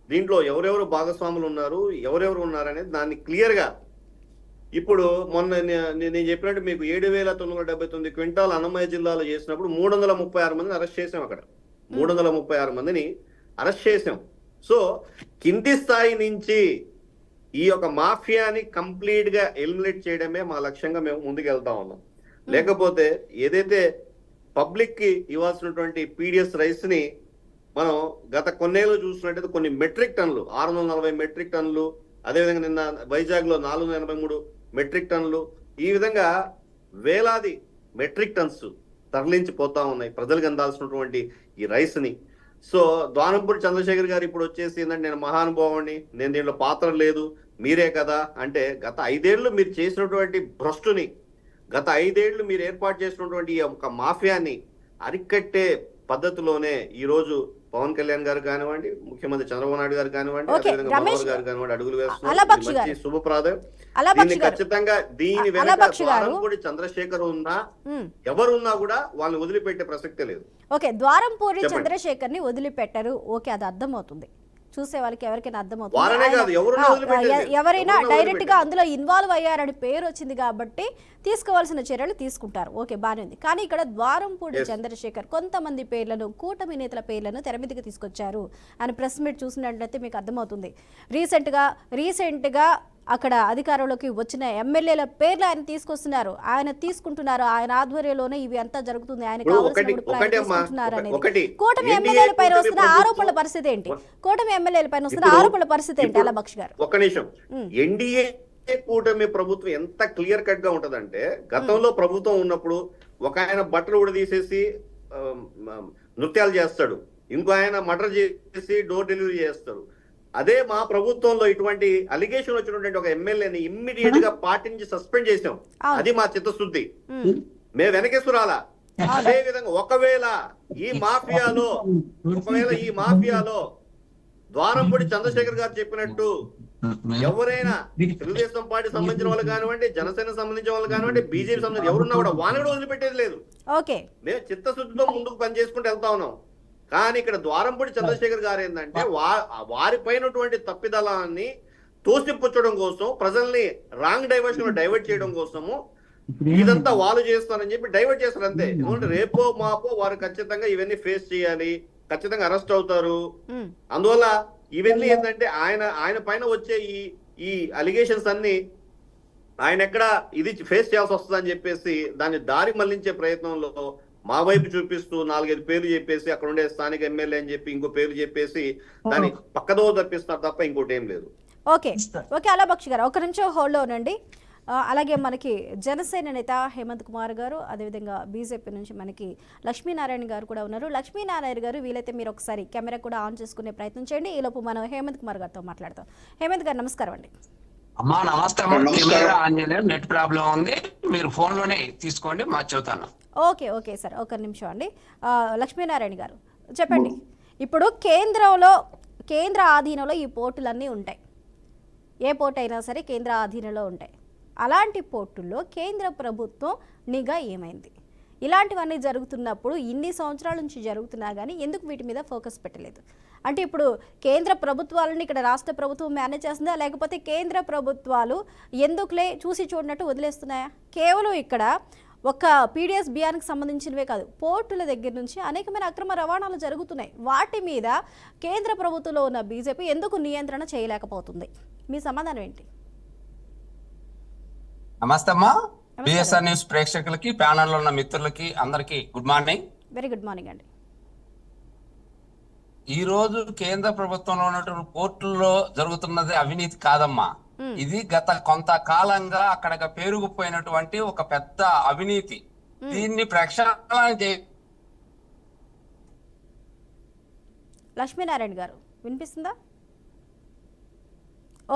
దీంట్లో ఎవరెవరు భాగస్వాములు ఉన్నారు, ఎవరెవరు ఉన్నారు అనేది దాన్ని క్లియర్గా ఇప్పుడు మొన్న నేను చెప్పినట్టు మీకు 7,979 క్వింటాల్ అన్నమయ్య జిల్లాలో చేసినప్పుడు 336 మందిని అరెస్ట్ చేసాం. అక్కడ 336 మందిని అరెస్ట్ చేసాం. సో కింది స్థాయి నుంచి ఈ యొక్క మాఫియాని కంప్లీట్ గా ఎలిమినేట్ చేయడమే మా లక్ష్యంగా మేము ముందుకెళ్తా ఉన్నాం. లేకపోతే ఏదైతే పబ్లిక్ కి ఇవ్వాల్సినటువంటి పీడిఎస్ రైస్ ని మనం గత కొన్నేళ్ళు చూసినట్టయితే కొన్ని మెట్రిక్ టన్నులు 640 మెట్రిక్ టన్నులు, అదేవిధంగా నిన్న వైజాగ్ లో 483 మెట్రిక్ టన్నులు, ఈ విధంగా వేలాది మెట్రిక్ టన్స్ తరలించిపోతా ఉన్నాయి ప్రజలకు అందాల్సినటువంటి ఈ రైస్ ని. సో ద్వారంపూడి చంద్రశేఖర్ గారు ఇప్పుడు వచ్చేసి ఏంటంటే నేను మహానుభావుని, నేను దీంట్లో పాత్ర లేదు, మీరే కదా అంటే గత 5 ఏళ్ళు మీరు చేసినటువంటి భ్రష్టుని, గత 5 ఏళ్ళు మీరు ఏర్పాటు చేసినటువంటి ఈ ఒక మాఫియాని అరికట్టే పద్ధతిలోనే ఈ రోజు పవన్ కళ్యాణ్ గారు కానివ్వండి, ముఖ్యమంత్రి చంద్రబాబు నాయుడు గారు కానివ్వండి, అదేవిధంగా మనోహర్ గారు కానివ్వండి అడుగులు వేస్తున్నారు. శుభప్రాదం. దీన్ని ఖచ్చితంగా దీని వెనక ద్వారంపూడి చంద్రశేఖర్ ఉన్నా ఎవరున్నా కూడా వాళ్ళని వదిలిపెట్టే ప్రసక్తే లేదు. ఓకే, ద్వారంపూడి చంద్రశేఖర్ ని వదిలిపెట్టరు. ఓకే, అది అర్థమవుతుంది, చూసే వాళ్ళకి ఎవరికైనా అర్థమవుతుంది. ఎవరైనా డైరెక్ట్ గా అందులో ఇన్వాల్వ్ అయ్యారని పేరు వచ్చింది కాబట్టి తీసుకోవాల్సిన చర్యలు తీసుకుంటారు. ఓకే, బాగానే ఉంది. కానీ ఇక్కడ ద్వారంపూడి చంద్రశేఖర్ కొంతమంది పేర్లను, కూటమి నేతల పేర్లను తెర మీదకి తీసుకొచ్చారు అని ప్రెస్ మీట్ చూసినట్లయితే మీకు అర్థమవుతుంది. రీసెంట్ గా అక్కడ అధికారంలోకి వచ్చిన ఎమ్మెల్యేల పేర్లు ఆయన తీసుకొస్తున్నారు, ఆయన తీసుకుంటున్నారు, ఆయన ఆధ్వర్యంలోనే ఇవి అంతా జరుగుతుంది, ఆయన తీసుకుంటున్నారు అనేది. కూటమి ఎమ్మెల్యేల పైన వస్తున్న ఆరోపణల పరిస్థితి ఏంటి? కూటమి ఎమ్మెల్యేల పైన వస్తున్న ఆరోపణల పరిస్థితి ఏంటి? అలాబక్షి గారు, ఒక్క నిమిషం. ఎన్డీఏ కూటమి ప్రభుత్వం ఎంత క్లియర్ కట్ గా ఉంటదంటే, గతంలో ప్రభుత్వం ఉన్నప్పుడు ఒక ఆయన బట్టలు ఉడదీసేసి నృత్యాలు చేస్తాడు, ఇంకో ఆయన మర్డర్ చేసి డోర్ డెలివరీ చేస్తాడు. అదే మా ప్రభుత్వంలో ఇటువంటి అలిగేషన్ వచ్చినటువంటి ఒక ఎమ్మెల్యేని ఇమ్మీడియట్ గా పార్టీ నుంచి సస్పెండ్ చేసాం. అది మా చిత్తశుద్ధి, మేము వెనకేసుకురాలా. అదే విధంగా ఒకవేళ ఈ మాఫియాలో ద్వారంపూడి చంద్రశేఖర్ గారు చెప్పినట్టు ఎవరైనా తెలుగుదేశం పార్టీ సంబంధించిన వాళ్ళు కానివ్వండి, జనసేన సంబంధించిన వాళ్ళు కానివ్వండి, బీజేపీ సంబంధించిన ఎవరున్నా కూడా వాని కూడా వదిలిపెట్టేది లేదు. మేము చిత్తశుద్ధితో ముందుకు పనిచేసుకుంటూ వెళ్తా ఉన్నాం. కానీ ఇక్కడ ద్వారంపూడి చంద్రశేఖర్ గారు ఏంటంటే వారిపైనటువంటి తప్పిదలాన్ని తోసిపుచ్చడం కోసం, ప్రజల్ని రాంగ్ డైవర్షన్ డైవర్ట్ చేయడం కోసము ఇదంతా వాళ్ళు చేస్తారని చెప్పి డైవర్ట్ చేస్తారు అంతే. ఎందుకంటే రేపో మాపో వారు ఖచ్చితంగా ఇవన్నీ ఫేస్ చేయాలి, ఖచ్చితంగా అరెస్ట్ అవుతారు. అందువల్ల ఇవన్నీ ఏంటంటే ఆయన పైన వచ్చే ఈ అలిగేషన్స్ అన్ని ఆయన ఎక్కడ ఇది ఫేస్ చేయాల్సి వస్తుందని చెప్పేసి దాన్ని దారి మళ్లించే ప్రయత్నంలో మా వైపు చూపిస్తూ 4-5 పేర్లు చెప్పేసి అక్కడ ఉండే స్థానిక ఎమ్మెల్యే అని చెప్పి ఇంకో పేర్లు చెప్పేసి దాన్ని పక్కదో తప్పిస్తున్నారు తప్ప ఇంకోటి ఏం లేదు. ఓకే, అలాబక్షి గారు ఒక నిమిషం హోల్డ్లో ఉండండి. అలాగే మనకి జనసేన నేత హేమంత్ కుమార్ గారు, అదేవిధంగా బీజేపీ నుంచి మనకి లక్ష్మీనారాయణ గారు కూడా ఉన్నారు. లక్ష్మీనారాయణ గారు, వీలైతే మీరు ఒకసారి కెమెరా కూడా ఆన్ చేసుకునే ప్రయత్నం చేయండి. ఈలోపు మనం హేమంత్ కుమార్ గారితో మాట్లాడతాం. హేమంత్ గారు నమస్కారం అండి. అమ్మా నమస్తే. నెట్ ప్రాబ్లం ఉంది, మీరు ఫోన్ లోనే తీసుకోండి, చెబుతాను. ఓకే సార్, ఒక నిమిషం అండి. లక్ష్మీనారాయణ గారు చెప్పండి. ఇప్పుడు కేంద్ర ఆధీనంలో ఈ పోర్టులన్నీ ఉంటాయి, ఏ పోర్టు అయినా సరే కేంద్ర ఆధీనంలో ఉంటాయి. అలాంటి పోర్టుల్లో కేంద్ర ప్రభుత్వం నిఘా ఏమైంది? ఇలాంటివన్నీ జరుగుతున్నప్పుడు ఇన్ని సంవత్సరాల నుంచి జరుగుతున్నా కానీ ఎందుకు వీటి మీద ఫోకస్ పెట్టలేదు? అంటే ఇప్పుడు కేంద్ర ప్రభుత్వాలను ఇక్కడ రాష్ట్ర ప్రభుత్వం మేనేజ్ చేస్తుందా, లేకపోతే కేంద్ర ప్రభుత్వాలు ఎందుకులే చూసి చూడనట్టు వదిలేస్తున్నాయా? కేవలం ఇక్కడ ఒక పీడిఎస్ బియ్యానికి సంబంధించినవే కాదు, పోర్టుల దగ్గర నుంచి అనేకమైన అక్రమ రవాణాలు జరుగుతున్నాయి. వాటి మీద కేంద్ర ప్రభుత్వంలో ఉన్న బీజేపీ ఎందుకు నియంత్రణ చేయలేకపోతుంది? మీ సమాధానం ఏంటి? నమస్తే అమ్మా. బిఎస్ఆర్ న్యూస్ ప్రేక్షకులకి, ప్యానల్ లో ఉన్న మిత్రులకి అందరికి good morning. Very good morning అండి. ఈ రోజు కేంద్ర ప్రభుత్వంలో ఉన్నటువంటి పోర్టుల్లో జరుగుతున్నది అవినీతి కాదమ్మా, ఇది గత కొంతకాలంగా అక్కడ పేరుకుపోయినటువంటి ఒక పెద్ద అవినీతి. దీన్ని ప్రక్షాళన లక్ష్మీనారాయణ గారు వినిపిస్తుందా?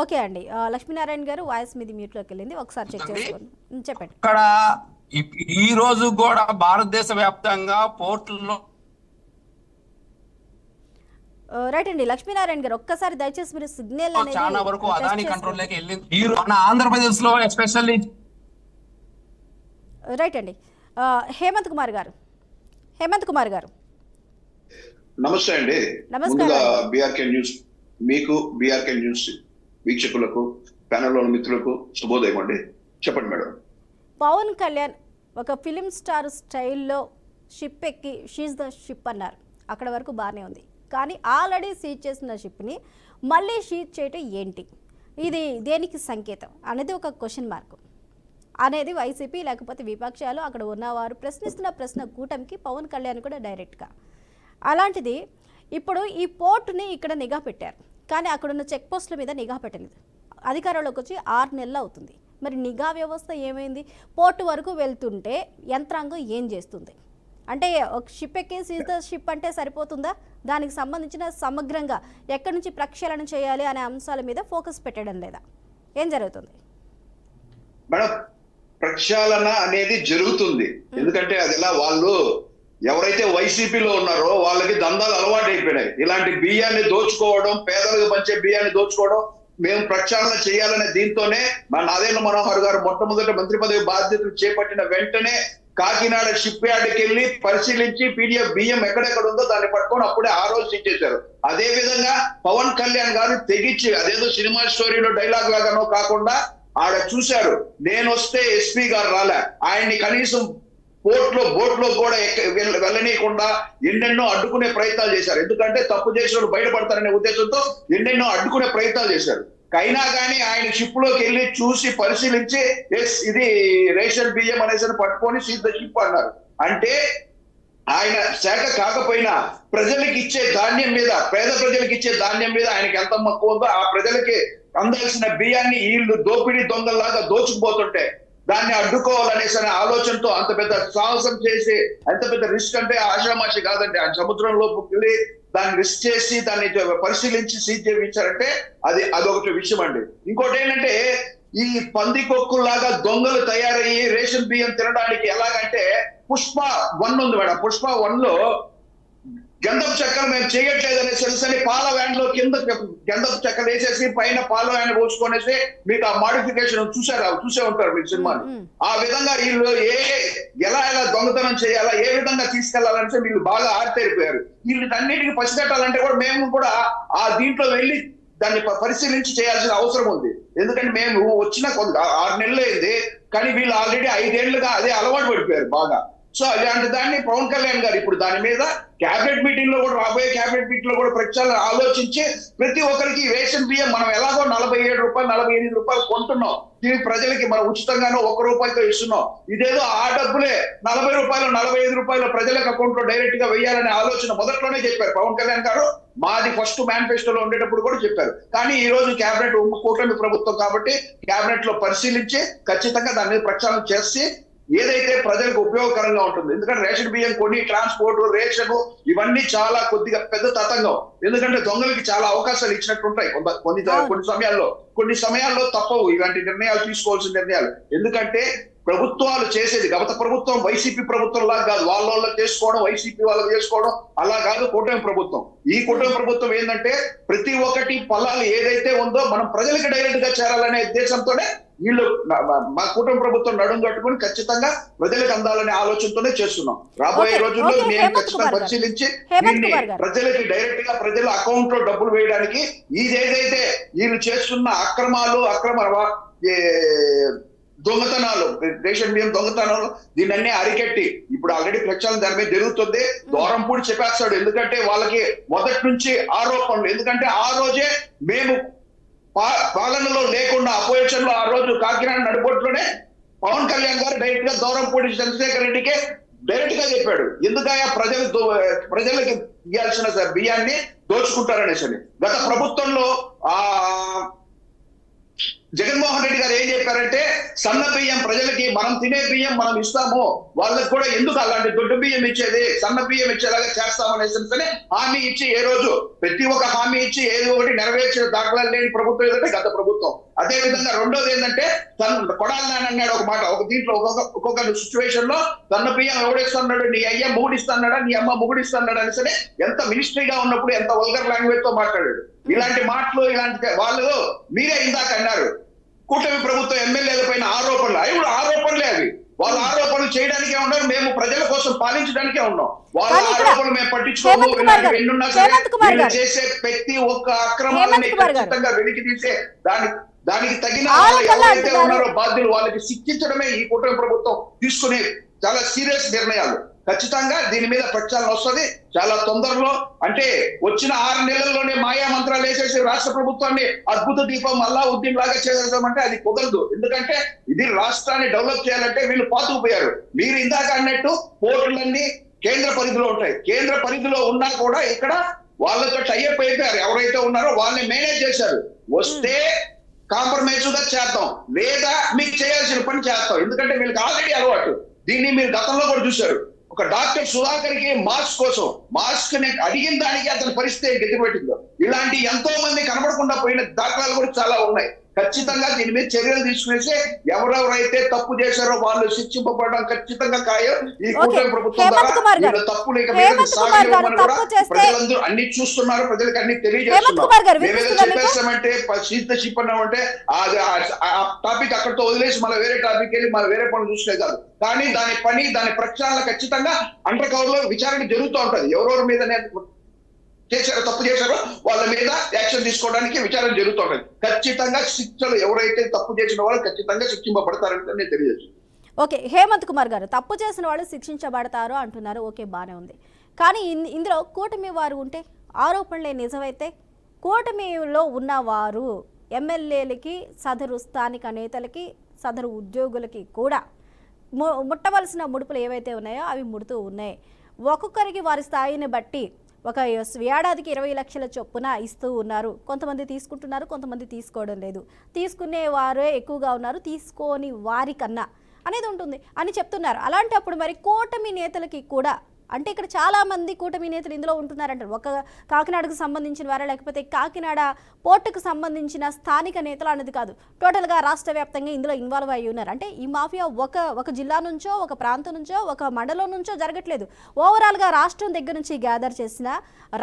ఓకే అండి, లక్ష్మీనారాయణ గారు వాయిస్ మీది మ్యూట్లోకి వెళ్ళింది, ఒకసారి చెక్ చేసుకోండి. చెప్పండి. ఇక్కడ ఈ రోజు కూడా భారతదేశ వ్యాప్తంగా పోర్టుల్లో రైట్ అండి, లక్ష్మీనారాయణ గారు ఒక్కసారి దయచేసి మీరు సిగ్నల్ అనేది చాలా వరకు టెస్ట్ అదాని చేసుకోండి. కంట్రోల్ లోకి వెళ్ళింది. ఈ మన ఆంధ్రప్రదేశ్ లో ఎస్పెషల్లీ రైట్ అండి, హేమంత్ కుమార్ గారు నమస్తే అండి. నమస్కారం ముందుగా అండి. బీఆర్కే న్యూస్ మీకు, బీఆర్కే న్యూస్ వీక్షకులకు, ప్యానెల్లోని మిత్రులకు శుభోదయం అండి. చెప్పండి మేడం. పవన్ కళ్యాణ్ ఒక ఫిలిం స్టార్ స్టైల్లో షిప్ ఎక్కి షీజ్ ద షిప్ అన్నారు, అక్కడ వరకు బాగానే ఉంది. కానీ ఆల్రెడీ సీజ్ చేసిన షిప్ని మళ్ళీ షీజ్ చేయటం ఏంటి, ఇది దేనికి సంకేతం అనేది ఒక క్వశ్చన్ మార్క్ అనేది వైసీపీ లేకపోతే విపక్షాలు అక్కడ ఉన్నవారు ప్రశ్నిస్తున్న ప్రశ్న కూటమికి, పవన్ కళ్యాణ్ కూడా డైరెక్ట్గా. అలాంటిది ఇప్పుడు ఈ పోర్టుని ఇక్కడ నిఘా పెట్టారు, కానీ అక్కడున్న చెక్ పోస్టుల మీద నిఘా పెట్టలేదు. అధికారంలోకి వచ్చి 6 నెలలు అవుతుంది. మరి నిఘా వ్యవస్థ ఏమైంది? పోర్టు వరకు వెళ్తుంటే యంత్రాంగం ఏం చేస్తుంది? అంటే ఒక షిప్ ఎక్కి సీజ్ ద షిప్ అంటే సరిపోతుందా? దానికి సంబంధించిన సమగ్రంగా ఎక్కడి నుంచి ప్రక్షాళన చేయాలి అనే అంశాల మీద ఫోకస్ పెట్టడం లేదా? ఏం జరుగుతుంది మేడం? ప్రక్షాళన అనేది జరుగుతుంది. ఎందుకంటే అది ఎలా, వాళ్ళు ఎవరైతే వైసీపీలో ఉన్నారో వాళ్ళకి దందాలు అలవాటు అయిపోయినాయి. ఇలాంటి బియ్యాన్ని దోచుకోవడం, పేదలకు పంచే బియ్యాన్ని దోచుకోవడం, మేము ప్రక్షాళన చేయాలనే దీంతోనే మన నాదెండ్ల మనోహర్ గారు మొట్టమొదటి మంత్రి పదవి బాధ్యతలు చేపట్టిన వెంటనే కాకినాడ షిప్ యార్డ్కి వెళ్ళి పరిశీలించి పీడిఎఫ్ బియ్యం ఎక్కడెక్కడ ఉందో దాన్ని పట్టుకొని అప్పుడే ఆ రోజు ఇచ్చేశారు. అదే విధంగా పవన్ కళ్యాణ్ గారు తెగించి అదేదో సినిమా స్టోరీలో డైలాగ్ లాగానో కాకుండా ఆడ చూశారు. నేను వస్తే ఎస్పీ గారు రాలే, ఆయన్ని కనీసం బోట్లో కూడా వెళ్ళనీయకుండా ఎన్నెన్నో అడ్డుకునే ప్రయత్నాలు చేశారు. ఎందుకంటే తప్పు చేసిన వాళ్ళు బయటపడతారనే ఉద్దేశంతో ఎన్నెన్నో అడ్డుకునే ప్రయత్నాలు చేశారు. అయినా కానీ ఆయన షిప్ లోకి వెళ్ళి చూసి పరిశీలించి ఎస్ ఇది రేషన్ బియ్యం అనేసి పట్టుకొని సీజ్ ద షిప్ అన్నారు. అంటే ఆయన శాఖ కాకపోయినా ప్రజలకు ఇచ్చే ధాన్యం మీద, పేద ప్రజలకు ఇచ్చే ధాన్యం మీద ఆయనకి ఎంత మక్కువ ఉందో, ఆ ప్రజలకి అందాల్సిన బియ్యాన్ని వీళ్ళు దోపిడీ దొంగల్లాగా దోచుకుపోతుంటే దాన్ని అడ్డుకోవాలనేసి ఆలోచనతో అంత పెద్ద సాహసం చేసి, అంత పెద్ద రిస్క్ అంటే ఆషామాషి కాదండి. ఆ సముద్రంలోకి వెళ్ళి దాన్ని రిస్క్ చేసి దాన్ని పరిశీలించి సీజ్ చేయించారంటే అదొకటి విషయం అండి. ఇంకోటి ఏంటంటే ఈ పందికొక్కుల్లాగా దొంగలు తయారయ్యి రేషన్ బియ్యం తినడానికి ఎలాగంటే పుష్ప 1 ఉంది మేడం. పుష్ప 1లో గంధపు చెక్కలు మేము చేయట్లేదని తెలుసని పాల వ్యాన్ లో కింద గంధపు చెక్కలు వేసేసి పైన పాల వ్యాన్ పోసుకొనేసి మీకు ఆ మాడిఫికేషన్ చూసే ఉంటారు మీరు సినిమాను. ఆ విధంగా వీళ్ళు ఎలా దొంగతనం చేయాలా, ఏ విధంగా తీసుకెళ్లాలంటే వీళ్ళు బాగా ఆరితేరిపోయారు. వీళ్ళన్నిటికీ పసిగట్టాలంటే కూడా మేము కూడా ఆ దీంట్లో వెళ్ళి దాన్ని పరిశీలించి చేయాల్సిన అవసరం ఉంది. ఎందుకంటే మేము వచ్చిన 6 నెలలు అయింది, కానీ వీళ్ళు ఆల్రెడీ 5 ఏళ్లుగా అదే అలవాటు పడిపోయారు బాగా. సో అలాంటి దాన్ని పవన్ కళ్యాణ్ గారు ఇప్పుడు దాని మీద క్యాబినెట్ మీటింగ్ లో కూడా, రాబోయే క్యాబినెట్ మీటింగ్ లో కూడా ప్రక్షాళన ఆలోచించి ప్రతి ఒక్కరికి రేషన్ బియ్యం మనం ఎలాగో 47 రూపాయలు 48 రూపాయలు కొంటున్నాం, దీనికి ప్రజలకి మనం ఉచితంగానో 1 రూపాయితో ఇస్తున్నాం. ఇదేదో ఆ డబ్బులే 40 రూపాయలు 45 రూపాయలు ప్రజలకు అకౌంట్ లో డైరెక్ట్ గా వేయాలనే ఆలోచన మొదట్లోనే చెప్పారు పవన్ కళ్యాణ్ గారు. మాది ఫస్ట్ మేనిఫెస్టోలో ఉండేటప్పుడు కూడా చెప్పారు. కానీ ఈ రోజు క్యాబినెట్ కూటమి ప్రభుత్వం కాబట్టి క్యాబినెట్ లో పరిశీలించి ఖచ్చితంగా దాని మీద ప్రక్షాళన చేసి ఏదైతే ప్రజలకు ఉపయోగకరంగా ఉంటుంది. ఎందుకంటే రేషన్ బియ్యం కొని ట్రాన్స్పోర్ట్, రేషన్ ఇవన్నీ చాలా కొద్దిగా పెద్ద తతంగం. ఎందుకంటే దొంగలకి చాలా అవకాశాలు ఇచ్చినట్టుంటాయి కొన్ని సమయాల్లో తప్పవు ఇలాంటి నిర్ణయాలు, తీసుకోవాల్సిన నిర్ణయాలు. ఎందుకంటే ప్రభుత్వాలు చేసేది, గత ప్రభుత్వం వైసీపీ ప్రభుత్వం లాగా కాదు, వాళ్ళకి చేసుకోవడం, వైసీపీ వాళ్ళకి చేసుకోవడం అలా కాదు కూటమి ప్రభుత్వం. ఈ కూటమి ప్రభుత్వం ఏంటంటే ప్రతి ఒక్కటి ఫలాలు ఏదైతే ఉందో మనం ప్రజలకు డైరెక్ట్ గా చేరాలనే ఉద్దేశంతోనే వీళ్ళు మా కూటమి ప్రభుత్వం నడుం కట్టుకుని ఖచ్చితంగా ప్రజలకు అందాలనే ఆలోచనతోనే చేస్తున్నాం. రాబోయే రోజుల్లో నేను ఖచ్చితంగా పరిశీలించి దీన్ని ప్రజలకి డైరెక్ట్ గా ప్రజల అకౌంట్ లో డబ్బులు వేయడానికి ఇదేదైతే వీళ్ళు చేస్తున్న అక్రమ దొంగతనాలు, రేషన్ బియ్యం దొంగతనాలు, దీన్ని అరికెట్టి ఇప్పుడు ఆల్రెడీ ప్రక్షాళన దాని మీద జరుగుతుంది. దూరంపూడి చెప్పేస్తాడు. ఎందుకంటే వాళ్ళకి మొదటి నుంచి ఆరోపణలు. ఎందుకంటే ఆ రోజే మేము పాలనలో లేకుండా అపోజిషన్ లో ఆ రోజు కాకినాడ నడిబొట్టులోనే పవన్ కళ్యాణ్ గారు డైరెక్ట్ గా దూరంపూడి చంద్రశేఖర్ రెడ్డికే డైరెక్ట్ గా చెప్పాడు, ఎందుకయ్యా ప్రజలకి ఇవ్వాల్సిన బియ్యాన్ని దోచుకుంటారనేసి. గత ప్రభుత్వంలో జగన్మోహన్ రెడ్డి గారు ఏం చెప్పారంటే సన్న బియ్యం ప్రజలకి మనం తినే బియ్యం మనం ఇస్తాము, వాళ్ళకి కూడా ఎందుకు అలాంటి దొడ్డు బియ్యం ఇచ్చేది, సన్న బియ్యం ఇచ్చేలాగా చేస్తామనేసి హామీ ఇచ్చి ఏ రోజు ప్రతి ఒక్క హామీ ఇచ్చి ఏదో ఒకటి నెరవేర్చిన దాఖలాలు లేని ప్రభుత్వం ఏదంటే గత ప్రభుత్వం. అదే విధంగా రెండోది ఏంటంటే కొడాలి నాని అన్నాడు ఒక మాట, ఒక దీంట్లో ఒక్కొక్క సిచ్యువేషన్ లో సన్న బియ్యం ఎవడిస్తున్నాడు, నీ అయ్య మొగుడిస్తున్నాడా, నీ అమ్మ మొగుడిస్తున్నాడు అని సరే ఎంత మినిస్ట్రీగా ఉన్నప్పుడు ఎంత వల్గర్ లాంగ్వేజ్ తో మాట్లాడాడు. ఇలాంటి మాటలు ఇలాంటి వాళ్ళు మీరే ఇందాక అన్నారు కూటమి ప్రభుత్వం ఎమ్మెల్యేల పైన ఆరోపణలు, అవి కూడా ఆరోపణలే, అవి వాళ్ళ ఆరోపణలు చేయడానికే ఉన్నారు, మేము ప్రజల కోసం పాలించడానికే ఉన్నాం, వాళ్ళ ఆరోపణలు మేము పట్టించుకోము. ఎన్నున్నా సరే వీళ్ళు చేసే ప్రతి ఒక్క అక్రమాలని ఖచ్చితంగా వెలికి తీసే దానికి తగిన ఎవరైతే ఉన్నారో బాధ్యులు వాళ్ళకి శిక్షించడమే ఈ కూటమి ప్రభుత్వం తీసుకునే చాలా సీరియస్ నిర్ణయాలు. ఖచ్చితంగా దీని మీద ప్రక్షాళన వస్తుంది చాలా తొందరలో. అంటే వచ్చిన 6 నెలల్లోనే మాయా మంత్రాలు వేసేసి రాష్ట్ర ప్రభుత్వాన్ని అద్భుత దీపం అల్లావుద్దీన్ లాగా చేసేసామంటే అది కుదరదు. ఎందుకంటే ఇది రాష్ట్రాన్ని డెవలప్ చేయాలంటే వీళ్ళు పాతుకుపోయారు. మీరు ఇందాక అన్నట్టు పోర్టులన్నీ కేంద్ర పరిధిలో ఉంటాయి, కేంద్ర పరిధిలో ఉన్నా కూడా ఇక్కడ వాళ్ళతో టైఅప్ అయిపోయారు, ఎవరైతే ఉన్నారో వాళ్ళని మేనేజ్ చేశారు. వస్తే కాంప్రమైజ్ గా చేద్దాం, లేదా మీకు చేయాల్సిన పని చేస్తాం. ఎందుకంటే వీళ్ళకి ఆల్రెడీ అలవాటు. దీన్ని మీరు గతంలో కూడా చూశారు. ఒక డాక్టర్ సుధాకర్ కి మాస్క్ కోసం మాస్క్ ని అడిగిన దానికి అతని పరిస్థితి గట్టిపెట్టిందో, ఇలాంటి ఎంతో మంది కనబడకుండా పోయిన దాఖలాలు కూడా చాలా ఉన్నాయి. ఖచ్చితంగా దీని మీద చర్యలు తీసుకునేసి ఎవరెవరైతే తప్పు చేశారో వాళ్ళు శిక్షింపబడడం ఖచ్చితంగా ఖాయం. ఈ కూటమి ప్రభుత్వం ద్వారా తప్పు లేక ప్రజలందరూ అన్ని చూస్తున్నారు, ప్రజలకు అన్ని తెలియజేస్తున్నారు. మేమేదో చెప్పేస్తామంటే షిప్ అన్నామంటే ఆ టాపిక్ అక్కడితో వదిలేసి మళ్ళీ వేరే టాపిక్ వెళ్ళి మళ్ళీ వేరే పనులు చూసే కాదు. కానీ దాని ప్రక్షాళన ఖచ్చితంగా అండర్ కవర్ లో విచారణ జరుగుతూ ఉంటది. ఎవరెవరి మీద చేశారో తప్పు చేశారో వాళ్ళ మీద యాక్షన్ తీసుకోవడానికి విచారణ జరుగుతుంటది. ఖచ్చితంగా శిక్షలు ఎవరైతే తప్పు చేసిన వాళ్ళు ఖచ్చితంగా శిక్షింపబడతారని నేను తెలియజేస్తాను. ఓకే, హేమంత్ కుమార్ గారు తప్పు చేసిన వాళ్ళు శిక్షించబడతారు అంటున్నారు. ఓకే, బాగానే ఉంది. కానీ ఇందులో కూటమి వారు ఉంటే ఆరోపణలే నిజమైతే కూటమిలో ఉన్నవారు ఎమ్మెల్యేలకి, సదరు స్థానిక నేతలకి, సదరు ఉద్యోగులకి కూడా ముట్టవలసిన ముడుపులు ఏవైతే ఉన్నాయో అవి ముడుతూ ఉన్నాయి. ఒక్కొక్కరికి వారి స్థాయిని బట్టి ఒక ఏడాదికి 20 లక్షల చొప్పున ఇస్తూ ఉన్నారు. కొంతమంది తీసుకుంటున్నారు, కొంతమంది తీసుకోవడం లేదు. తీసుకునే వారే ఎక్కువగా ఉన్నారు, తీసుకోని వారి కన్నా అనేది ఉంటుంది అని చెప్తున్నారు. అలాంటప్పుడు మరి కూటమి నేతలకి కూడా అంటే ఇక్కడ చాలా మంది కూటమి నేతలు ఇందులో ఉంటున్నారంటారు. ఒక కాకినాడకు సంబంధించిన వారా, లేకపోతే కాకినాడ పోర్టుకు సంబంధించిన స్థానిక నేతలు అనేది కాదు, టోటల్గా రాష్ట్ర వ్యాప్తంగా ఇందులో ఇన్వాల్వ్ అయ్యి ఉన్నారు. అంటే ఈ మాఫియా ఒక జిల్లా నుంచో, ఒక ప్రాంతం నుంచో, ఒక మండలం నుంచో జరగట్లేదు. ఓవరాల్గా రాష్ట్రం దగ్గర నుంచి గ్యాదర్ చేసిన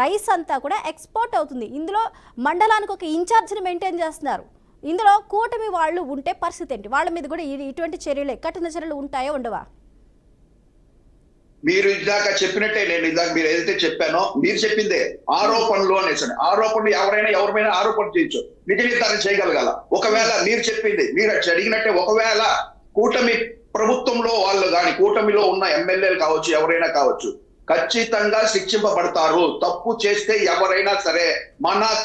రైస్ అంతా కూడా ఎక్స్పోర్ట్ అవుతుంది. ఇందులో మండలానికి ఒక ఇన్ఛార్జిని మెయింటైన్ చేస్తున్నారు. ఇందులో కూటమి వాళ్ళు ఉంటే పరిస్థితి ఏంటి? వాళ్ళ మీద కూడా ఇటువంటి చర్యలే, కఠిన చర్యలు ఉంటాయో ఉండవా? మీరు ఇందాక చెప్పినట్టే, నేను ఇందాక మీరు ఏదైతే చెప్పానో మీరు చెప్పిందే ఆరోపణలు అనేసి. ఆరోపణలు ఎవరైనా ఎవరిపైనా ఆరోపణ చేయొచ్చు, నిజ నిర్ధారణ చేయగలగాల. ఒకవేళ మీరు చెప్పింది మీరు అడిగినట్టే ఒకవేళ కూటమి ప్రభుత్వంలో వాళ్ళు కానీ కూటమిలో ఉన్న ఎమ్మెల్యేలు కావచ్చు, ఎవరైనా కావచ్చు, ఖచ్చితంగా శిక్షింపబడతారు. తప్పు చేస్తే ఎవరైనా సరే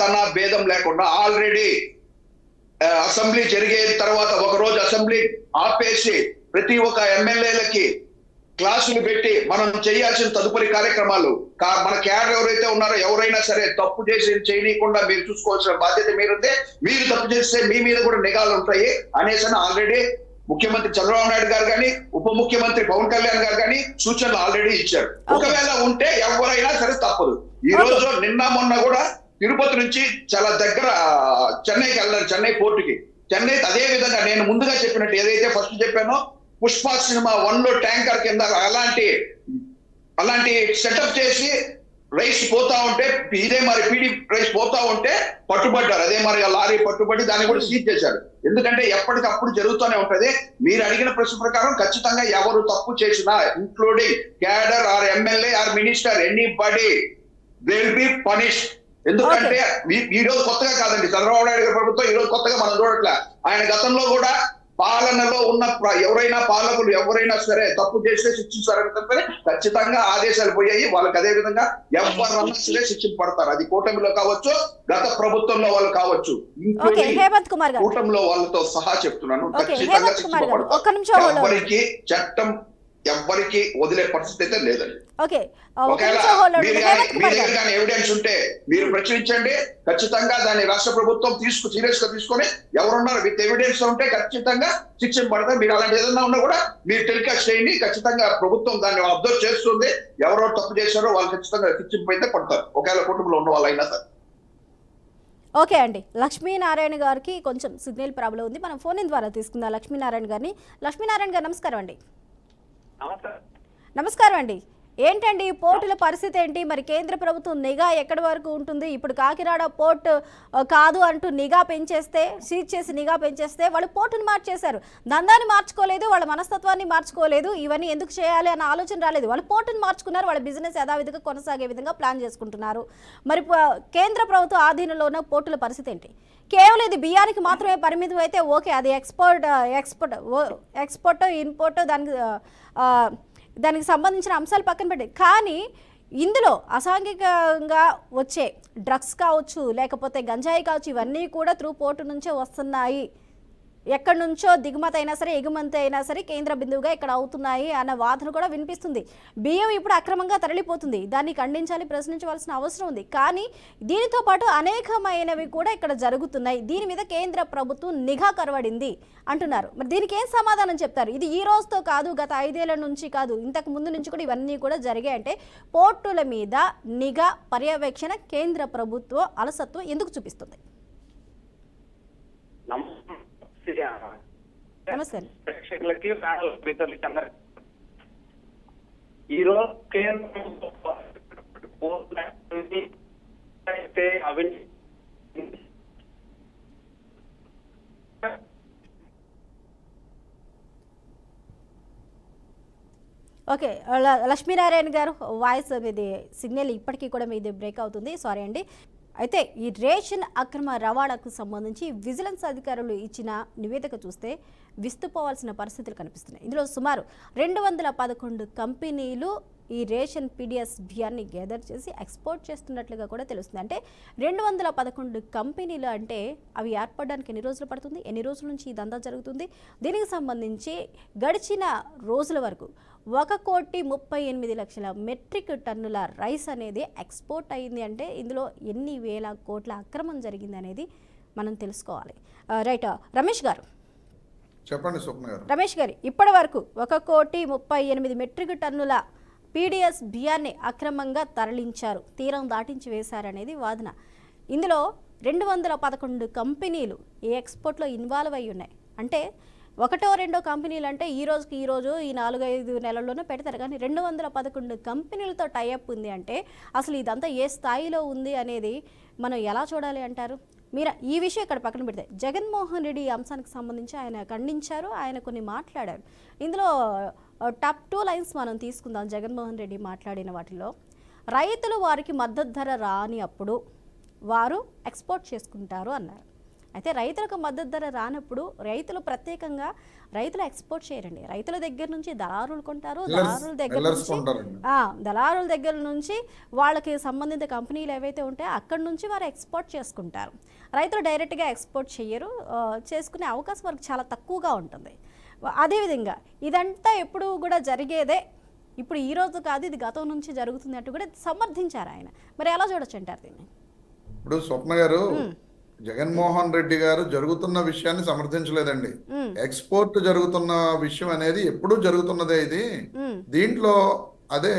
తన భేదం లేకుండా ఆల్రెడీ అసెంబ్లీ జరిగే తర్వాత ఒకరోజు అసెంబ్లీ ఆపేసి ప్రతి ఒక్క ఎమ్మెల్యేలకి క్లాసులు పెట్టి మనం చేయాల్సిన తదుపరి కార్యక్రమాలు, మన క్యాడర్ ఎవరైతే ఉన్నారో ఎవరైనా సరే తప్పు చేసి చేయనీయకుండా మీరు చూసుకోవాల్సిన బాధ్యత మీరుందే. మీరు తప్పు చేస్తే మీ మీద కూడా నిఘాలు ఉంటాయి అనేసి ఆల్రెడీ ముఖ్యమంత్రి చంద్రబాబు నాయుడు గారు కానీ, ఉప ముఖ్యమంత్రి పవన్ కళ్యాణ్ గారు కానీ సూచనలు ఆల్రెడీ ఇచ్చారు. ఒకవేళ ఉంటే ఎవరైనా సరే తప్పదు. ఈ రోజు నిన్న మొన్న కూడా తిరుపతి నుంచి చాలా దగ్గర చెన్నైకి వెళ్ళారు, చెన్నై పోర్టుకి. చెన్నై అదే విధంగా నేను ముందుగా చెప్పినట్టు ఏదైతే ఫస్ట్ చెప్పానో పుష్ప సినిమా 1లో ట్యాంకర్ కింద అలాంటి సెటప్ చేసి రైస్ పోతా ఉంటే, ఇదే మరి పీడీ రైస్ పోతా ఉంటే పట్టుబడ్డారు. అదే మరి లారీ పట్టుబడి దాన్ని కూడా సీజ్ చేశారు. ఎందుకంటే ఎప్పటికప్పుడు జరుగుతూనే ఉంటది. మీరు అడిగిన ప్రశ్న ప్రకారం ఖచ్చితంగా ఎవరు తప్పు చేసినా, including cadre or MLA or minister, anybody they will be punished. ఎందుకంటే ఈ రోజు కొత్తగా కాదండి, చంద్రబాబు నాయుడు గారి ప్రభుత్వం ఈ రోజు కొత్తగా మనం చూడట్లే. ఆయన గతంలో కూడా పాలనలో ఉన్న ఎవరైనా పాలకులు ఎవరైనా సరే తప్పు చేస్తే శిక్షించారంటే ఖచ్చితంగా ఆదేశాలు పోయాయి వాళ్ళకి. అదే విధంగా ఎవరన్నా సరే శిక్షింపడతారు. అది కూటమిలో కావచ్చు, గత ప్రభుత్వంలో వాళ్ళు కావచ్చు, కూటమిలో వాళ్ళతో సహా చెప్తున్నాను. ఖచ్చితంగా శిక్షింపబడతారు. ఎవరికి చట్టం ఎవ్వరికి వదిలే పరిస్థితి అయితే లేదండి. ఓకే, ఒకవేళ మీ దగ్గర కానీ ఎవిడెన్స్ ఉంటే మీరు ప్రచురించండి. ఖచ్చితంగా దాన్ని రాష్ట్ర ప్రభుత్వం సీరియస్ గా తీసుకొని ఎవరున్నారు విత్ ఎవిడెన్స్ ఉంటే ఖచ్చితంగా శిక్షణ పడతారు. మీరు అలాంటి ఏదైనా ఉన్నా కూడా మీరు టెలికాస్ట్ చేయండి. ఖచ్చితంగా ప్రభుత్వం దాన్ని అబ్జర్వ్ చేస్తుంది. ఎవరో తప్పు చేశారో వాళ్ళు ఖచ్చితంగా శిక్షణ అయితే పడతారు, ఒకవేళ కుటుంబంలో ఉన్న వాళ్ళైనా సరే. ఓకే అండి, లక్ష్మీనారాయణ గారికి కొంచెం సిగ్నల్ ప్రాబ్లం ఉంది, మనం ఫోన్ ద్వారా తీసుకుందాం లక్ష్మీనారాయణ గారిని. లక్ష్మీనారాయణ గారు నమస్కారం అండి. నమస్కారం అండి. ఏంటండి పోర్టుల పరిస్థితి ఏంటి? మరి కేంద్ర ప్రభుత్వం నిఘా ఎక్కడి వరకు ఉంటుంది? ఇప్పుడు కాకినాడ పోర్ట్ కాదు అంటూ నిఘా పెంచేస్తే, సీజ్ చేసి నిఘా పెంచేస్తే వాళ్ళు పోర్టును మార్చేశారు. దందాన్ని మార్చుకోలేదు, వాళ్ళ మనస్తత్వాన్ని మార్చుకోలేదు. ఇవన్నీ ఎందుకు చేయాలి అన్న ఆలోచన రాలేదు. వాళ్ళు పోర్టును మార్చుకున్నారు, వాళ్ళ బిజినెస్ యథావిధిగా కొనసాగే విధంగా ప్లాన్ చేసుకుంటున్నారు. మరి కేంద్ర ప్రభుత్వ ఆధీనంలో ఉన్న పోర్టుల పరిస్థితి ఏంటి? కేవలం ఇది బియ్యానికి మాత్రమే పరిమితం అయితే ఓకే, అది ఎక్స్పోర్ట్ ఇంపోర్ట్ దానికి సంబంధించిన అంశాలు పక్కన పెట్టి, కానీ ఇందులో అసాంఘికంగా వచ్చే డ్రగ్స్ కావచ్చు, లేకపోతే గంజాయి కావచ్చు, ఇవన్నీ కూడా త్రూ పోర్టు నుంచే వస్తున్నాయి. ఎక్కడి నుంచో దిగుమతి అయినా సరే ఎగుమతి అయినా సరే కేంద్ర బిందువుగా ఇక్కడ అవుతున్నాయి అన్న వాదన కూడా వినిపిస్తుంది. బియ్యం ఇప్పుడు అక్రమంగా తరలిపోతుంది, దాన్ని ఖండించాలి, ప్రశ్నించవలసిన అవసరం ఉంది. కానీ దీనితో పాటు అనేకమైనవి కూడా ఇక్కడ జరుగుతున్నాయి. దీని మీద కేంద్ర ప్రభుత్వం నిఘా కరవడింది అంటున్నారు. మరి దీనికి ఏం సమాధానం చెప్తారు? ఇది ఈ రోజుతో కాదు, గత 5 ఏళ్ల నుంచి కాదు, ఇంతకు ముందు నుంచి కూడా ఇవన్నీ కూడా జరిగాయి. అంటే పోర్టుల మీద నిఘా పర్యవేక్షణ కేంద్ర ప్రభుత్వం అలసత్వం ఎందుకు చూపిస్తుంది? నమస్తే. ప్రేక్షకులకి ఈరోజు అయితే అవినీతి ఓకే, లక్ష్మీనారాయణ గారు వాయిస్ మీది సిగ్నల్ ఇప్పటికీ కూడా మీది బ్రేక్ అవుతుంది, సారీ అండి. అయితే ఈ రేషన్ అక్రమ రవాణాకు సంబంధించి విజిలెన్స్ అధికారులు ఇచ్చిన నివేదిక చూస్తే విస్తుపోవాల్సిన పరిస్థితులు కనిపిస్తున్నాయి. ఇందులో సుమారు 211 కంపెనీలు ఈ రేషన్ పీడిఎస్ బియ్యాన్ని గ్యాదర్ చేసి ఎక్స్పోర్ట్ చేస్తున్నట్లుగా కూడా తెలుస్తుంది. అంటే 211 కంపెనీలు అంటే అవి ఏర్పడడానికి ఎన్ని రోజులు పడుతుంది, ఎన్ని రోజుల నుంచి ఈ దందా జరుగుతుంది? దీనికి సంబంధించి గడిచిన రోజుల వరకు 1,38,00,000 మెట్రిక్ టన్నుల రైస్ అనేది ఎక్స్పోర్ట్ అయింది. అంటే ఇందులో ఎన్ని వేల కోట్ల అక్రమం జరిగింది అనేది మనం తెలుసుకోవాలి. రైట్, రమేష్ గారు చెప్పండి. స్వప్న గారు. రమేష్ గారు, ఇప్పటి వరకు 1,38,00,000 మెట్రిక్ టన్నుల పీడిఎస్ బియ్యాన్ని అక్రమంగా తరలించారు, తీరం దాటించి వేశారనేది వాదన. ఇందులో 211 కంపెనీలు ఈ ఎక్స్పోర్ట్లో ఇన్వాల్వ్ అయి ఉన్నాయి. అంటే 1-2 కంపెనీలు అంటే ఈ రోజు ఈ 4-5 నెలల్లోనే పెడతారు, కానీ 211 కంపెనీలతో టైఅప్ ఉంది. అంటే అసలు ఇదంతా ఏ స్థాయిలో ఉంది అనేది మనం ఎలా చూడాలి అంటారు? మీరు ఈ విషయం ఇక్కడ పక్కన పెడితే జగన్మోహన్ రెడ్డి ఈ అంశానికి సంబంధించి ఆయన ఖండించారు, ఆయన కొన్ని మాట్లాడారు. ఇందులో టాప్ 2 లైన్స్ మనం తీసుకుందాం. జగన్మోహన్ రెడ్డి మాట్లాడిన వాటిలో, రైతులు వారికి మద్దతు ధర రాని అప్పుడు వారు ఎక్స్పోర్ట్ చేసుకుంటారు అన్నారు. అయితే రైతులకు మద్దతు ధర రానప్పుడు రైతులు ప్రత్యేకంగా రైతులు ఎక్స్పోర్ట్ చేయరండి, రైతుల దగ్గర నుంచి దళారులు కొంటారు, దళారుల దగ్గర నుంచి వాళ్ళకి సంబంధిత కంపెనీలు ఏవైతే ఉంటాయో అక్కడి నుంచి వారు ఎక్స్పోర్ట్ చేసుకుంటారు. రైతులు డైరెక్ట్గా ఎక్స్పోర్ట్ చేయరు, చేసుకునే అవకాశం వారికి చాలా తక్కువగా ఉంటుంది. అదేవిధంగా ఇదంతా ఎప్పుడు కూడా జరిగేదే, ఇప్పుడు ఈ రోజు కాదు, ఇది గతం నుంచి జరుగుతుంది అంటూ కూడా సమర్థించారు ఆయన. మరి ఎలా చూడొచ్చు అంటారు దీన్ని? ఇప్పుడు స్వప్న గారు, జగన్మోహన్ రెడ్డి గారు జరుగుతున్న విషయాన్ని సమర్థించలేదండి. ఎక్స్పోర్ట్ జరుగుతున్న విషయం అనేది ఎప్పుడూ జరుగుతున్నదే. ఇది దీంట్లో అదే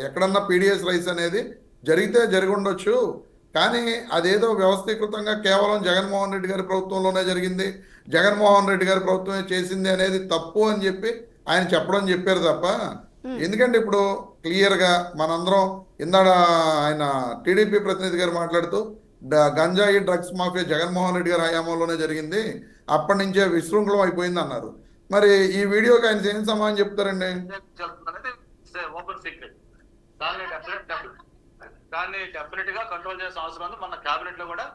ఎక్కడన్నా పీడిఎస్ రైస్ అనేది జరిగితే జరిగి ఉండొచ్చు, కానీ అదేదో వ్యవస్థీకృతంగా కేవలం జగన్మోహన్ రెడ్డి గారి ప్రభుత్వంలోనే జరిగింది, జగన్మోహన్ రెడ్డి గారి ప్రభుత్వమే చేసింది అనేది తప్పు అని చెప్పి ఆయన చెప్పారు తప్ప. ఎందుకంటే ఇప్పుడు క్లియర్ గా మనందరం ఇందాడ ఆయన టీడీపీ ప్రతినిధి గారు మాట్లాడుతూ గంజాయి డ్రగ్స్ మాఫియా జగన్మోహన్ రెడ్డి గారి హయాంలోనే జరిగింది, అప్పటి నుంచే విశృంఖలం అయిపోయింది అన్నారు. మరి ఈ వీడియోకి ఆయన ఏం సమాధానం చెప్తారండి? దాన్ని డెఫినెట్ గా కంట్రోల్ చేసిన అవసరం ఉంది. మన కేబినెట్ లో కూడా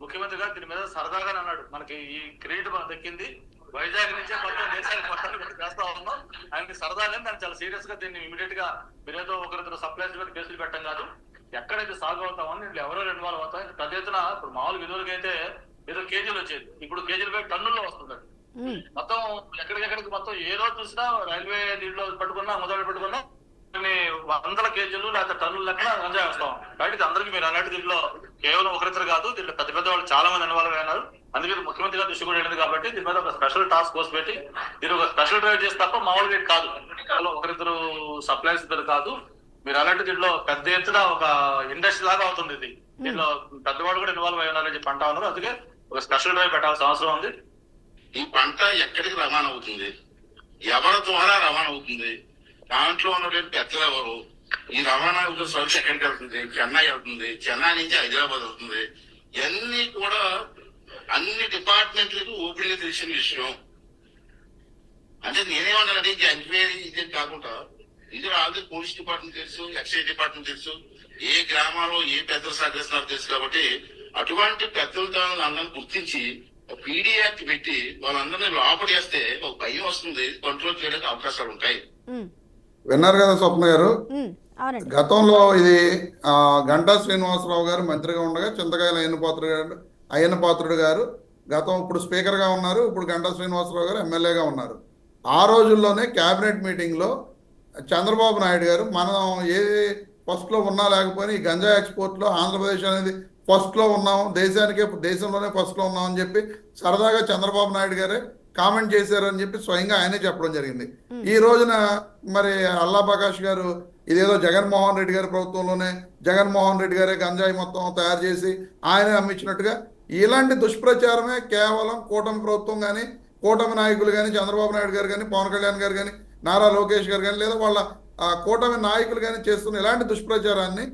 ముఖ్యమంత్రి గారు దీని మీద సరదాగానే అన్నాడు, మనకి ఈ క్రెడిట్ మనకు దక్కింది, వైజాగ్ నుంచే మొత్తం దేశాలు కొట్టాలి కూడా చేస్తా ఉన్నాం. ఆయనకి సరదాగానే దాన్ని చాలా సీరియస్ గా దీన్ని ఇమీడియట్ గా మీరేదో ఒకరిద్దరు సప్లైస్ మీద కేసులు పెట్టడం కాదు, ఎక్కడైతే సాగు అవుతామని ఇట్లా ఎవరో ఇన్వాల్వ్ అవుతాం. పెద్ద ఎత్తున ఇప్పుడు మామూలు విధులకి అయితే ఏదో కేజీలు వచ్చేది, ఇప్పుడు కేజీలు పై టన్నుల్లో వస్తుందండి. మొత్తం ఎక్కడికెక్కడికి మొత్తం ఏ రోజు చూసినా రైల్వే దీంట్లో పట్టుకున్నా మొదలు పెట్టుకున్నా కొన్ని వందల కేజీలు లేకపోతే టన్నుల లెక్కన గంజాయి వస్తాం. కాబట్టి ఇది అందరికీ మీరు అన్నట్టు దీంట్లో కేవలం ఒకరిద్దరు కాదు, దీంట్లో పెద్ద పెద్ద వాళ్ళు చాలా మంది ఇన్వాల్వ్ అయినారు. అందుకే ముఖ్యమంత్రి గారు దృష్టి కూడా వెళ్ళింది కాబట్టి దీని మీద ఒక స్పెషల్ టాస్క్ ఫోర్స్ పెట్టి దీని ఒక స్పెషల్ డ్రైవ్ చేసి తప్ప మామూలుగా కాదు, కేవలం ఒకరిద్దరు సప్లైస్ ఇద్దరు కాదు. మీరు అన్నట్టు దీంట్లో పెద్ద ఎత్తున ఒక ఇండస్ట్రీ లాగా అవుతుంది. ఇది దీంట్లో పెద్దవాళ్ళు కూడా ఇన్వాల్వ్ అయి ఉన్నారని చెప్పి అంటా ఉన్నారు. అందుకే ఒక స్పెషల్ డ్రైవ్ పెట్టాల్సిన అవసరం ఉంది. ఈ పంట ఎక్కడికి రవాణా అవుతుంది, ఎవరి ద్వారా రవాణా అవుతుంది, దాంట్లో ఉన్నటువంటి పెద్దలు ఎవరు, ఈ రవాణా సరుకు ఎక్కడికి వెళ్తుంది, చెన్నై వెళ్తుంది, చెన్నై నుంచి హైదరాబాద్ వెళ్తుంది, ఇవన్నీ కూడా అన్ని డిపార్ట్మెంట్లకు ఓపెన్ గా తెలిసిన విషయం. అంటే నేనేమన్నానంటే ఎంక్వైరీ ఇది కాకుండా ఇది ఆల్రెడీ పోలీస్ డిపార్ట్మెంట్ తెలుసు, ఎక్సైజ్ డిపార్ట్మెంట్ తెలుసు, ఏ గ్రామాల్లో ఏ పెద్దలు సహకరిస్తున్నారో తెలుసు. కాబట్టి అటువంటి పెద్దలతో అందరిని గుర్తించి పీడీ యాక్ట్ పెట్టి వాళ్ళందరినీ లోపల చేస్తే ఒక భయం వస్తుంది, కంట్రోల్ చేయడానికి అవకాశాలు ఉంటాయి. విన్నారు కదా స్వప్న గారు. అవునండి. గతంలో ఇది గంటా శ్రీనివాసరావు గారు మంత్రిగా ఉండగా చింతకాయల అయ్యన్న పాత్రుడు గారు ఇప్పుడు స్పీకర్గా ఉన్నారు, ఇప్పుడు గంటా శ్రీనివాసరావు గారు ఎమ్మెల్యేగా ఉన్నారు. ఆ రోజుల్లోనే క్యాబినెట్ మీటింగ్లో చంద్రబాబు నాయుడు గారు మనం ఏ ఫస్ట్లో ఉన్నా లేకపోయినా ఈ గంజా ఎక్స్పోర్ట్లో ఆంధ్రప్రదేశ్ అనేది ఫస్ట్లో ఉన్నాం, దేశంలోనే ఫస్ట్లో ఉన్నాం అని చెప్పి సరదాగా చంద్రబాబు నాయుడు గారే కామెంట్ చేశారని చెప్పి స్వయంగా ఆయనే చెప్పడం జరిగింది. ఈ రోజున మరి అల్లా ప్రకాష్ గారు ఇదేదో జగన్మోహన్ రెడ్డి గారి ప్రభుత్వంలోనే జగన్మోహన్ రెడ్డి గారే గంజాయి మొత్తం తయారు చేసి ఆయనే అమ్మించినట్టుగా ఇలాంటి దుష్ప్రచారమే కేవలం కూటమి ప్రభుత్వం కానీ కూటమి నాయకులు కానీ చంద్రబాబు నాయుడు గారు కానీ పవన్ కళ్యాణ్ గారు కానీ నారా లోకేష్ గారు కానీ లేదా వాళ్ళ కూటమి నాయకులు కానీ చేస్తున్న ఇలాంటి దుష్ప్రచారాన్ని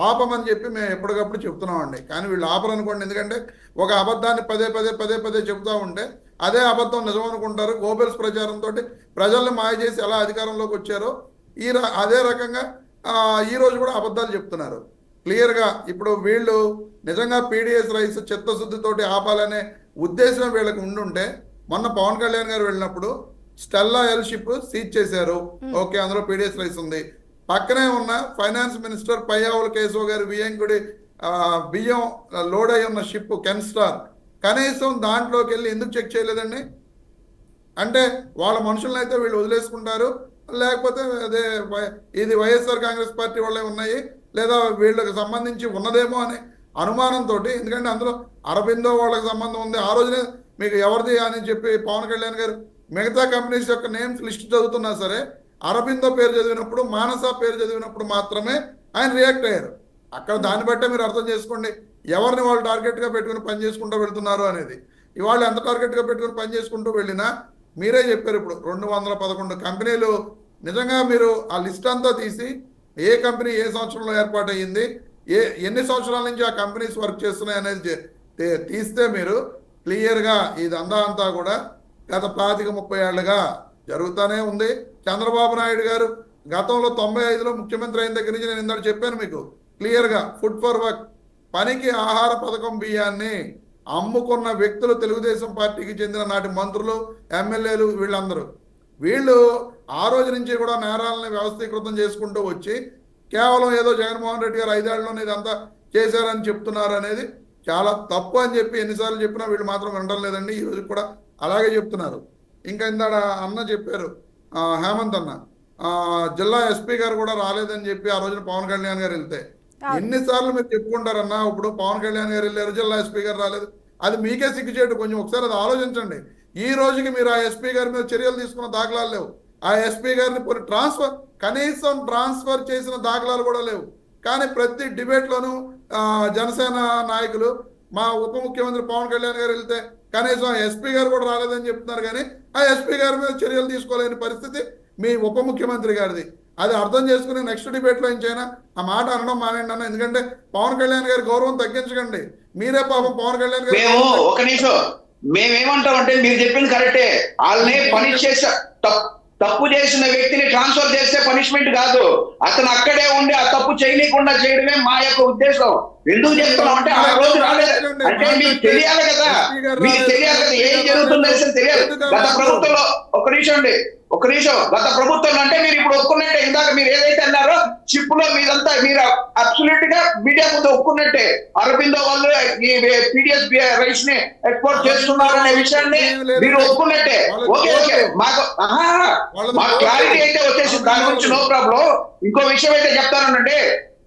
ఆపమని చెప్పి మేము ఎప్పటికప్పుడు చెప్తున్నామండి. కానీ వీళ్ళు ఆపరనుకోండి, ఎందుకంటే ఒక అబద్ధాన్ని పదే చెబుతూ ఉంటే అదే అబద్ధం నిజం అనుకుంటారు. గోబెల్స్ ప్రచారంతో ప్రజల్ని మాయ చేసి ఎలా అధికారంలోకి వచ్చారో అదే రకంగా ఈరోజు కూడా అబద్ధాలు చెప్తున్నారు క్లియర్గా. ఇప్పుడు వీళ్ళు నిజంగా పీడిఎస్ రైస్ చిత్తశుద్ధితోటి ఆపాలనే ఉద్దేశం వీళ్ళకి ఉండుంటే మొన్న పవన్ కళ్యాణ్ గారు వెళ్ళినప్పుడు స్టెల్లా ఎల్ షిప్ సీజ్ చేశారు. ఓకే, అందులో పీడిఎస్ రైస్ ఉంది. పక్కనే ఉన్న ఫైనాన్స్ మినిస్టర్ పయ్యావుల కేశవ్ గారి వియంకుడి బియ్యం లోడ్ అయి ఉన్న షిప్ కెన్స్టార్ కనీసం దాంట్లోకి వెళ్ళి ఎందుకు చెక్ చేయలేదండి? అంటే వాళ్ళ మనుషులను అయితే వీళ్ళు వదిలేసుకుంటారు, లేకపోతే అదే ఇది వైఎస్ఆర్ కాంగ్రెస్ పార్టీ వాళ్ళే ఉన్నాయి లేదా వీళ్ళకి సంబంధించి ఉన్నదేమో అనే అనుమానంతో, ఎందుకంటే అందులో అరబిందో వాళ్ళకి సంబంధం ఉంది. ఆ రోజునే మీకు ఎవరిది అని చెప్పి పవన్ కళ్యాణ్ గారు మిగతా కంపెనీస్ యొక్క నేమ్స్ లిస్ట్ చదువుతున్నా సరే అరబిందో పేరు చదివినప్పుడు మానస పేరు చదివినప్పుడు మాత్రమే ఆయన రియాక్ట్ అయ్యారు. అక్కడ దాన్ని బట్టే మీరు అర్థం చేసుకోండి ఎవరిని వాళ్ళు టార్గెట్గా పెట్టుకుని పని చేసుకుంటూ వెళ్తున్నారు అనేది. ఇవాళ ఎంత టార్గెట్గా పెట్టుకుని పని చేసుకుంటూ వెళ్ళినా మీరే చెప్పారు ఇప్పుడు 211 కంపెనీలు. నిజంగా మీరు ఆ లిస్ట్ అంతా తీసి ఏ కంపెనీ ఏ సంవత్సరంలో ఏర్పాటు అయ్యింది, ఎన్ని సంవత్సరాల నుంచి ఆ కంపెనీస్ వర్క్ చేస్తున్నాయి అనేది తీస్తే మీరు క్లియర్గా ఇదంతా కూడా గత 25-30 ఏళ్ళుగా జరుగుతూనే ఉంది. చంద్రబాబు నాయుడు గారు గతంలో 95లో ముఖ్యమంత్రి అయిన దగ్గర నుంచి నేను ఇందాక చెప్పాను మీకు క్లియర్గా, ఫుడ్ ఫర్ వర్క్ పనికి ఆహార పథకం బియ్యాన్ని అమ్ముకున్న వ్యక్తులు తెలుగుదేశం పార్టీకి చెందిన నాటి మంత్రులు ఎమ్మెల్యేలు వీళ్ళు ఆ రోజు నుంచి కూడా నేరాలని వ్యవస్థీకృతం చేసుకుంటూ వచ్చి కేవలం ఏదో జగన్మోహన్ రెడ్డి గారు 5 ఏళ్లలోనే ఇదంతా చేశారని చెప్తున్నారు అనేది చాలా తప్పు అని చెప్పి ఎన్నిసార్లు చెప్పినా వీళ్ళు మాత్రం వినడం లేదండి. ఈరోజు కూడా అలాగే చెప్తున్నారు. ఇంకా ఇందాడ అన్న చెప్పారు హేమంత్ అన్న జిల్లా ఎస్పీ గారు కూడా రాలేదని చెప్పి ఆ రోజున పవన్ కళ్యాణ్ గారు వెళ్తే ఎన్నిసార్లు మీరు చెప్పుకుంటారన్నా. ఇప్పుడు పవన్ కళ్యాణ్ గారు వెళ్ళారు, జిల్లా ఎస్పీ గారు రాలేదు, అది మీకే సిగ్గుచేటు. కొంచెం ఒకసారి అది ఆలోచించండి. ఈ రోజుకి మీరు ఆ ఎస్పీ గారి మీద చర్యలు తీసుకున్న దాఖలాలు లేవు. ఆ ఎస్పీ గారిని కనీసం ట్రాన్స్ఫర్ చేసిన దాఖలాలు కూడా లేవు. కానీ ప్రతి డిబేట్లోనూ జనసేన నాయకులు మా ఉప ముఖ్యమంత్రి పవన్ కళ్యాణ్ గారు వెళ్తే కనీసం ఎస్పీ గారు కూడా రాలేదని చెప్తున్నారు. కానీ ఆ ఎస్పీ గారి మీద చర్యలు తీసుకోలేని పరిస్థితి మీ ఉప ముఖ్యమంత్రి గారిది. అది అర్థం చేసుకుని నెక్స్ట్ డిబేట్లో ఇంచైనా ఆ మాట అనడం మానేయండి అన్న. ఎందుకంటే పవన్ కళ్యాణ్ గారి గౌరవం తగ్గించకండి. మీరే పాపం పవన్ కళ్యాణ్ గారు ఒక నిమిషం మేమేమంటామంటే మీరు చెప్పింది కరెక్టే. వాళ్ళని పనిష్ చేసా తప్పు చేసిన వ్యక్తిని ట్రాన్స్ఫర్ చేస్తే పనిష్మెంట్ కాదు, అతను అక్కడే ఉండి ఆ తప్పు చేయకుండా చేయడమే మా యొక్క ఉద్దేశం. ఎందుకు చెప్తున్నాం అంటే ఆ రోజు రాలేదు అంటే మీకు తెలియాలి కదా, మీకు తెలియాలి కదా ఏం జరుగుతుందో తెలియాలి. గత ప్రభుత్వంలో ఒక నిమిషం గత ప్రభుత్వంలో అంటే మీరు ఇప్పుడు ఒప్పుకున్నట్టే ఇందాక మీరు ఏదైతే అన్నారో షిప్ లో మీదంతా మీరు అబ్సల్యూట్ గా మీడియా ముందు ఒప్పుకున్నట్టే. అరబిందో వాళ్ళు ఈ పీడిఎస్ రైస్ ని ఎక్స్పోర్ట్ చేస్తున్నారనే విషయాన్ని మీరు ఒప్పుకున్నట్టే. ఓకే ఓకే, మాకు క్లారిటీ అయితే వచ్చేసి దాని గురించి నో ప్రాబ్లం. ఇంకో విషయం అయితే చెప్తానండి,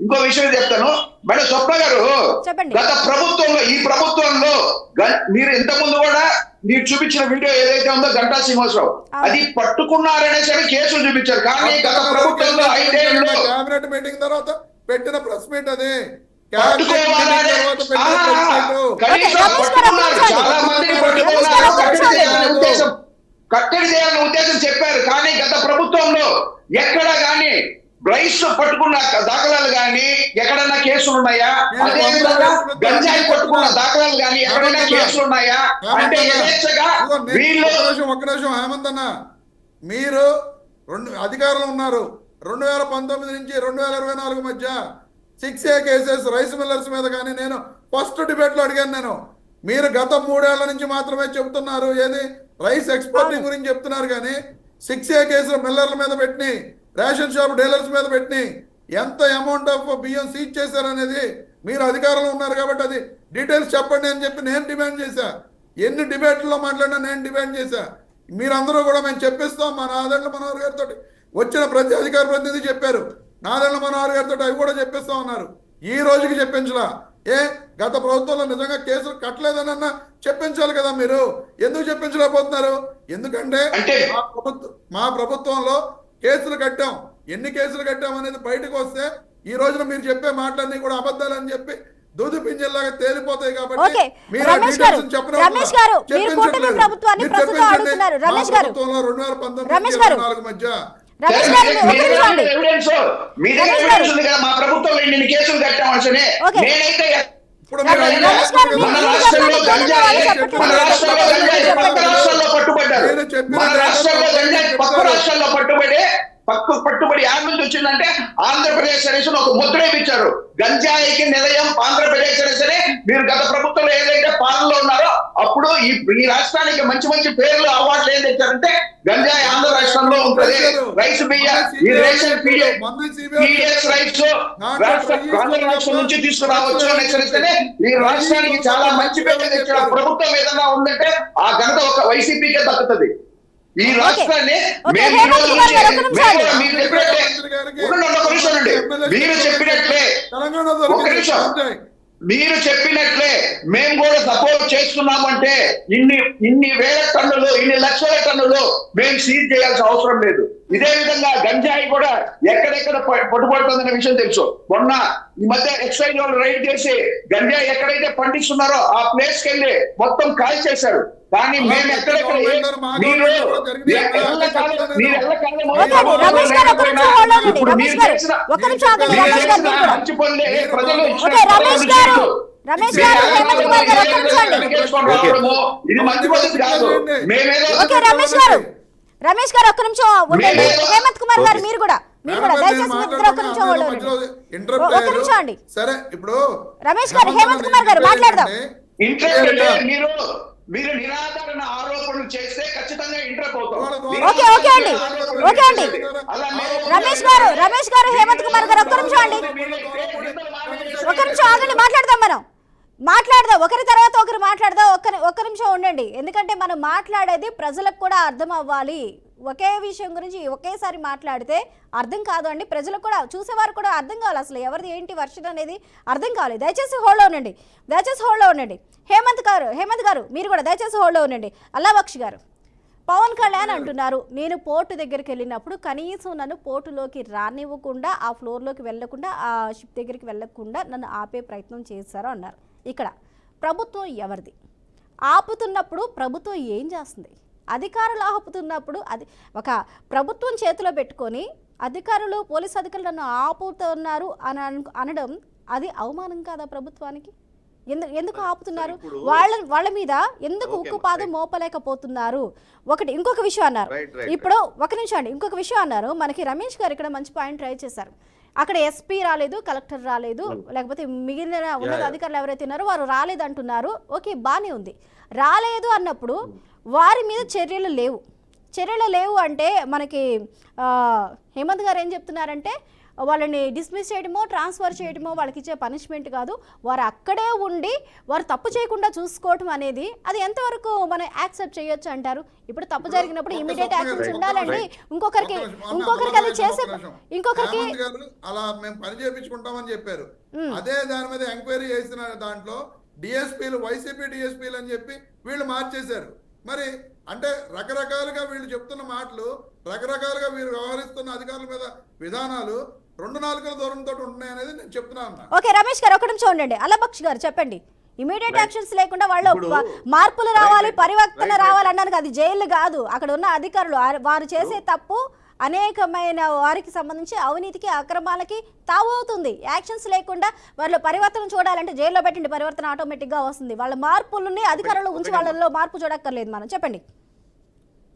ఇంకో విషయం చెప్తాను మేడం. స్వప్న గారు, గత ప్రభుత్వంలో ఈ ప్రభుత్వంలో మీరు ఇంతకుముందు కూడా మీరు చూపించిన వీడియో ఏదైతే ఉందో గంటా శ్రీనివాసరావు, అది పట్టుకున్నారనే సరే కేసులు చూపించారు. కానీ గత ప్రభుత్వంలో 5 ఏళ్లలో కేబినెట్ మీటింగ్ తర్వాత పెట్టిన ప్రెస్ మీట్ అది పట్టుకోవాలనే కనీసం పట్టుకున్నారు, చాలా మందిని పట్టుకున్నారు, కట్టడి చేయాలనే ఉద్దేశం చెప్పారు. కానీ గత ప్రభుత్వంలో ఎక్కడా కానీ రైస్ పట్టుకున్న దాఖలాలు గాని ఎక్కడైనా కేసులు ఉన్నాయా? అదే విధంగా గంజాయి పట్టుకున్న దాఖలాలు గాని ఎక్కడైనా కేసులు ఉన్నాయా? అంటే వీళ్ళు ఒక్క నిమిషం హేమంత్ అన్న, మీరు అధికారంలో ఉన్నారు. 2019 నుంచి 2024 మధ్య 6A కేసెస్ రైస్ మిల్లర్స్ మీద కానీ నేను ఫస్ట్ డిబేట్ లో అడిగాను. నేను మీరు గత 3 ఏళ్ల నుంచి మాత్రమే చెబుతున్నారు, ఏది రైస్ ఎక్స్పోర్టింగ్ గురించి చెప్తున్నారు. కానీ 6A కేసులు మిల్లర్ల మీద పెట్టి, రేషన్ షాప్ డీలర్స్ మీద పెట్టి ఎంత అమౌంట్ ఆఫ్ బియ్యం సీజ్ చేశారనేది మీరు అధికారంలో ఉన్నారు కాబట్టి అది డీటెయిల్స్ చెప్పండి అని చెప్పి నేను డిమాండ్ చేశా. ఎన్ని డిబేట్లో మాట్లాడినా నేను డిమాండ్ చేశా. మీరందరూ కూడా మేము చెప్పిస్తాం. మా నాదెండ్ల మనోహర్ గారితో వచ్చిన ప్రతి అధికార ప్రతినిధి చెప్పారు. నాదెండ్ల మనోహర్ గారితో అవి కూడా చెప్పిస్తా ఉన్నారు. ఈ రోజుకి చెప్పించలా. గత ప్రభుత్వంలో నిజంగా కేసులు కట్టలేదనన్నా చెప్పించాలి కదా. మీరు ఎందుకు చెప్పించలేకపోతున్నారు? ఎందుకంటే మా ప్రభుత్వంలో కేసులు కట్టాం. ఎన్ని కేసులు కట్టాం అనేది బయటకు వస్తే ఈ రోజున మీరు చెప్పే మాటలన్నీ కూడా అబద్ధాలని చెప్పి దూది పింజల్లాగా తేలిపోతాయి. కాబట్టి మీరు మధ్య మా ప్రభుత్వంలో ఇన్ని కేసులు కట్టామని నేనైతే పట్టుబడి యాడ్ నుంచి వచ్చిందంటే ఆంధ్రప్రదేశ్ అనేసి ఒక ముద్ర ఇచ్చారు. గంజాయికి నిలయం ఆంధ్రప్రదేశ్ అనేసి మీరు గత ప్రభుత్వంలో ఏదైతే పాలనలో ఉన్నారో అప్పుడు ఈ రాష్ట్రానికి మంచి మంచి పేర్లు అవార్డులు ఏం తెచ్చారంటే గంజాయి ఆంధ్ర రాష్ట్రంలో ఉంటుంది, రైస్ బియ్య ఈ రేషన్ పీడిఎస్ రైస్ ఆంధ్ర రాష్ట్రం నుంచి తీసుకురావచ్చు అనేసరిస్తేనే ఈ రాష్ట్రానికి చాలా మంచి పేరు తెచ్చిన ప్రభుత్వం ఏదైనా ఉందంటే ఆ ఘనత ఒక వైసీపీకే దక్కుతుంది. ఈ రాష్ట్రాన్ని మీరు చెప్పినట్లే మేము కూడా సపోర్ట్ చేస్తున్నామంటే ఇన్ని వేల టన్నులు, ఇన్ని లక్షల టన్నులు మేము సీజ్ చేయాల్సిన అవసరం లేదు. ఇదే విధంగా గంజాయి కూడా ఎక్కడెక్కడ పట్టుబడుతుందనే విషయం తెలుసు. మొన్న ఈ మధ్య ఎక్సైజ్ వాళ్ళు రైడ్ చేసి గంజాయి ఎక్కడైతే పండిస్తున్నారో ఆ ప్లేస్ కి వెళ్ళి మొత్తం కాల్ చేశారు. కానీ మేము ఎక్కడెక్కడ మంచి పనులే ప్రజలు ఇది మంచి పద్ధతి కాదు. రమేష్ గారు ఒక్క నిమిషం ఉండండి. హేమంత్ కుమార్ గారు మీరు కూడా దయచేసి ఒక్క నిమిషం అండి. సరే, ఇప్పుడు రమేష్ గారు, హేమంత్ కుమార్ గారు మాట్లాడదాం. మీరు నిరాధారణ ఆరోపణలు చేస్తే ఖచ్చితంగా ఇంటర్ అవుతాం. ఓకే అండి. రమేష్ గారు హేమంత్ కుమార్ గారు ఒక్క నిమిషం అండి, ఒక్క నిమిషం ఆగండి. మాట్లాడదాం ఒకరి తర్వాత ఒకరు మాట్లాడదాం. ఒక్క నిమిషం ఉండండి. ఎందుకంటే మనం మాట్లాడేది ప్రజలకు కూడా అర్థం అవ్వాలి. ఒకే విషయం గురించి ఒకేసారి మాట్లాడితే అర్థం కాదు అండి. ప్రజలకు కూడా, చూసేవారు కూడా అర్థం కావాలి. అసలు ఎవరిది ఏంటి వర్షన్ అనేది అర్థం కావాలి. దయచేసి హోల్డ్లో ఉండండి. హేమంత్ గారు మీరు కూడా దయచేసి హోల్డ్లో ఉండండి. అల్లాబక్షి గారు, పవన్ కళ్యాణ్ అంటున్నారు, నేను పోర్టు దగ్గరికి వెళ్ళినప్పుడు కనీసం నన్ను పోర్టులోకి రానివ్వకుండా, ఆ ఫ్లోర్లోకి వెళ్ళకుండా, ఆ షిప్ దగ్గరికి వెళ్ళకుండా నన్ను ఆపే ప్రయత్నం చేశారు అన్నారు. ఇక్కడ ప్రభుత్వం ఎవరిది? ఆపుతున్నప్పుడు ప్రభుత్వం ఏం చేస్తుంది? అధికారులు ఆపుతున్నప్పుడు అది ఒక ప్రభుత్వం చేతిలో పెట్టుకొని అధికారులు, పోలీసు అధికారులు నన్ను ఆపుతున్నారు అని అనడం అది అవమానం కాదా ప్రభుత్వానికి? ఎందుకు ఆపుతున్నారు? వాళ్ళ మీద ఎందుకు ఉక్కుపాదం మోపలేకపోతున్నారు? ఇంకొక విషయం అన్నారు. ఇప్పుడు ఒక నిమిషం అండి, ఇంకొక విషయం అన్నారు. మనకి రమేష్ గారు ఇక్కడ మంచి పాయింట్ ట్రై చేశారు. అక్కడ ఎస్పీ రాలేదు, కలెక్టర్ రాలేదు, లేకపోతే మిగిలిన ఉన్నత అధికారులు ఎవరైతే ఉన్నారో వారు రాలేదు అంటున్నారు. ఓకే, బానే ఉంది. రాలేదు అన్నప్పుడు వారి మీద చర్యలు లేవు. చర్యలు లేవు అంటే మనకి హేమంత్ గారు ఏం చెప్తున్నారంటే వాళ్ళని డిస్మిస్ చేయడమో ట్రాన్స్ఫర్ చేయడమో వాళ్ళకి ఇచ్చే పనిష్మెంట్ కాదు, వారు అక్కడే ఉండి వారు తప్పు చేయకుండా చూసుకోవటం అనేది అది ఎంతవరకు మనం యాక్సెప్ట్ చేయొచ్చు అంటారు? ఇప్పుడు తప్పు జరిగినప్పుడు ఇమీడియట్ యాక్షన్స్ ఉండాలండి. ఇంకొకరికి అది చేసే ఇంకొకరికి అలా మేము పని చేయించుకుంటామని చెప్పారు. అదే దాని మీద ఎంక్వైరీ చేసిన దాంట్లో డిఎస్పీలు వైసీపీ డిఎస్పీలు అని చెప్పి వీళ్ళు మార్చేశారు. మరి అంటే రకరకాలుగా వీళ్ళు చెప్తున్న మాటలు, రకరకాలుగా వీరు వ్యవహరిస్తున్న అధికారుల మీద విధానాలు 2 నాలుకల దూరంతో ఉంటున్నాయి అనేది నేను చెప్తున్నాను. ఓకే రమేష్ గారు, ఒకటి చూడండి. అలబక్ష్ గారు చెప్పండి. ఇమీడియట్ యాక్షన్స్ లేకుండా వాళ్ళు మార్పులు రావాలి, పరివర్తన రావాలన్నాను. అది జైలు కాదు, అక్కడ ఉన్న అధికారులు వారు చేసే తప్పు అనేకమైన వారికి సంబంధించి అవినీతికి అక్రమాలకి తావవుతుంది. యాక్షన్స్ లేకుండా వాళ్ళు పరివర్తన చూడాలంటే జైల్లో పెట్టండి, పరివర్తన ఆటోమేటిక్గా వస్తుంది. వాళ్ళ మార్పులని అధికారులు ఉంచి వాళ్ళలో మార్పు చూడక్కర్లేదు. మనం చెప్పండి.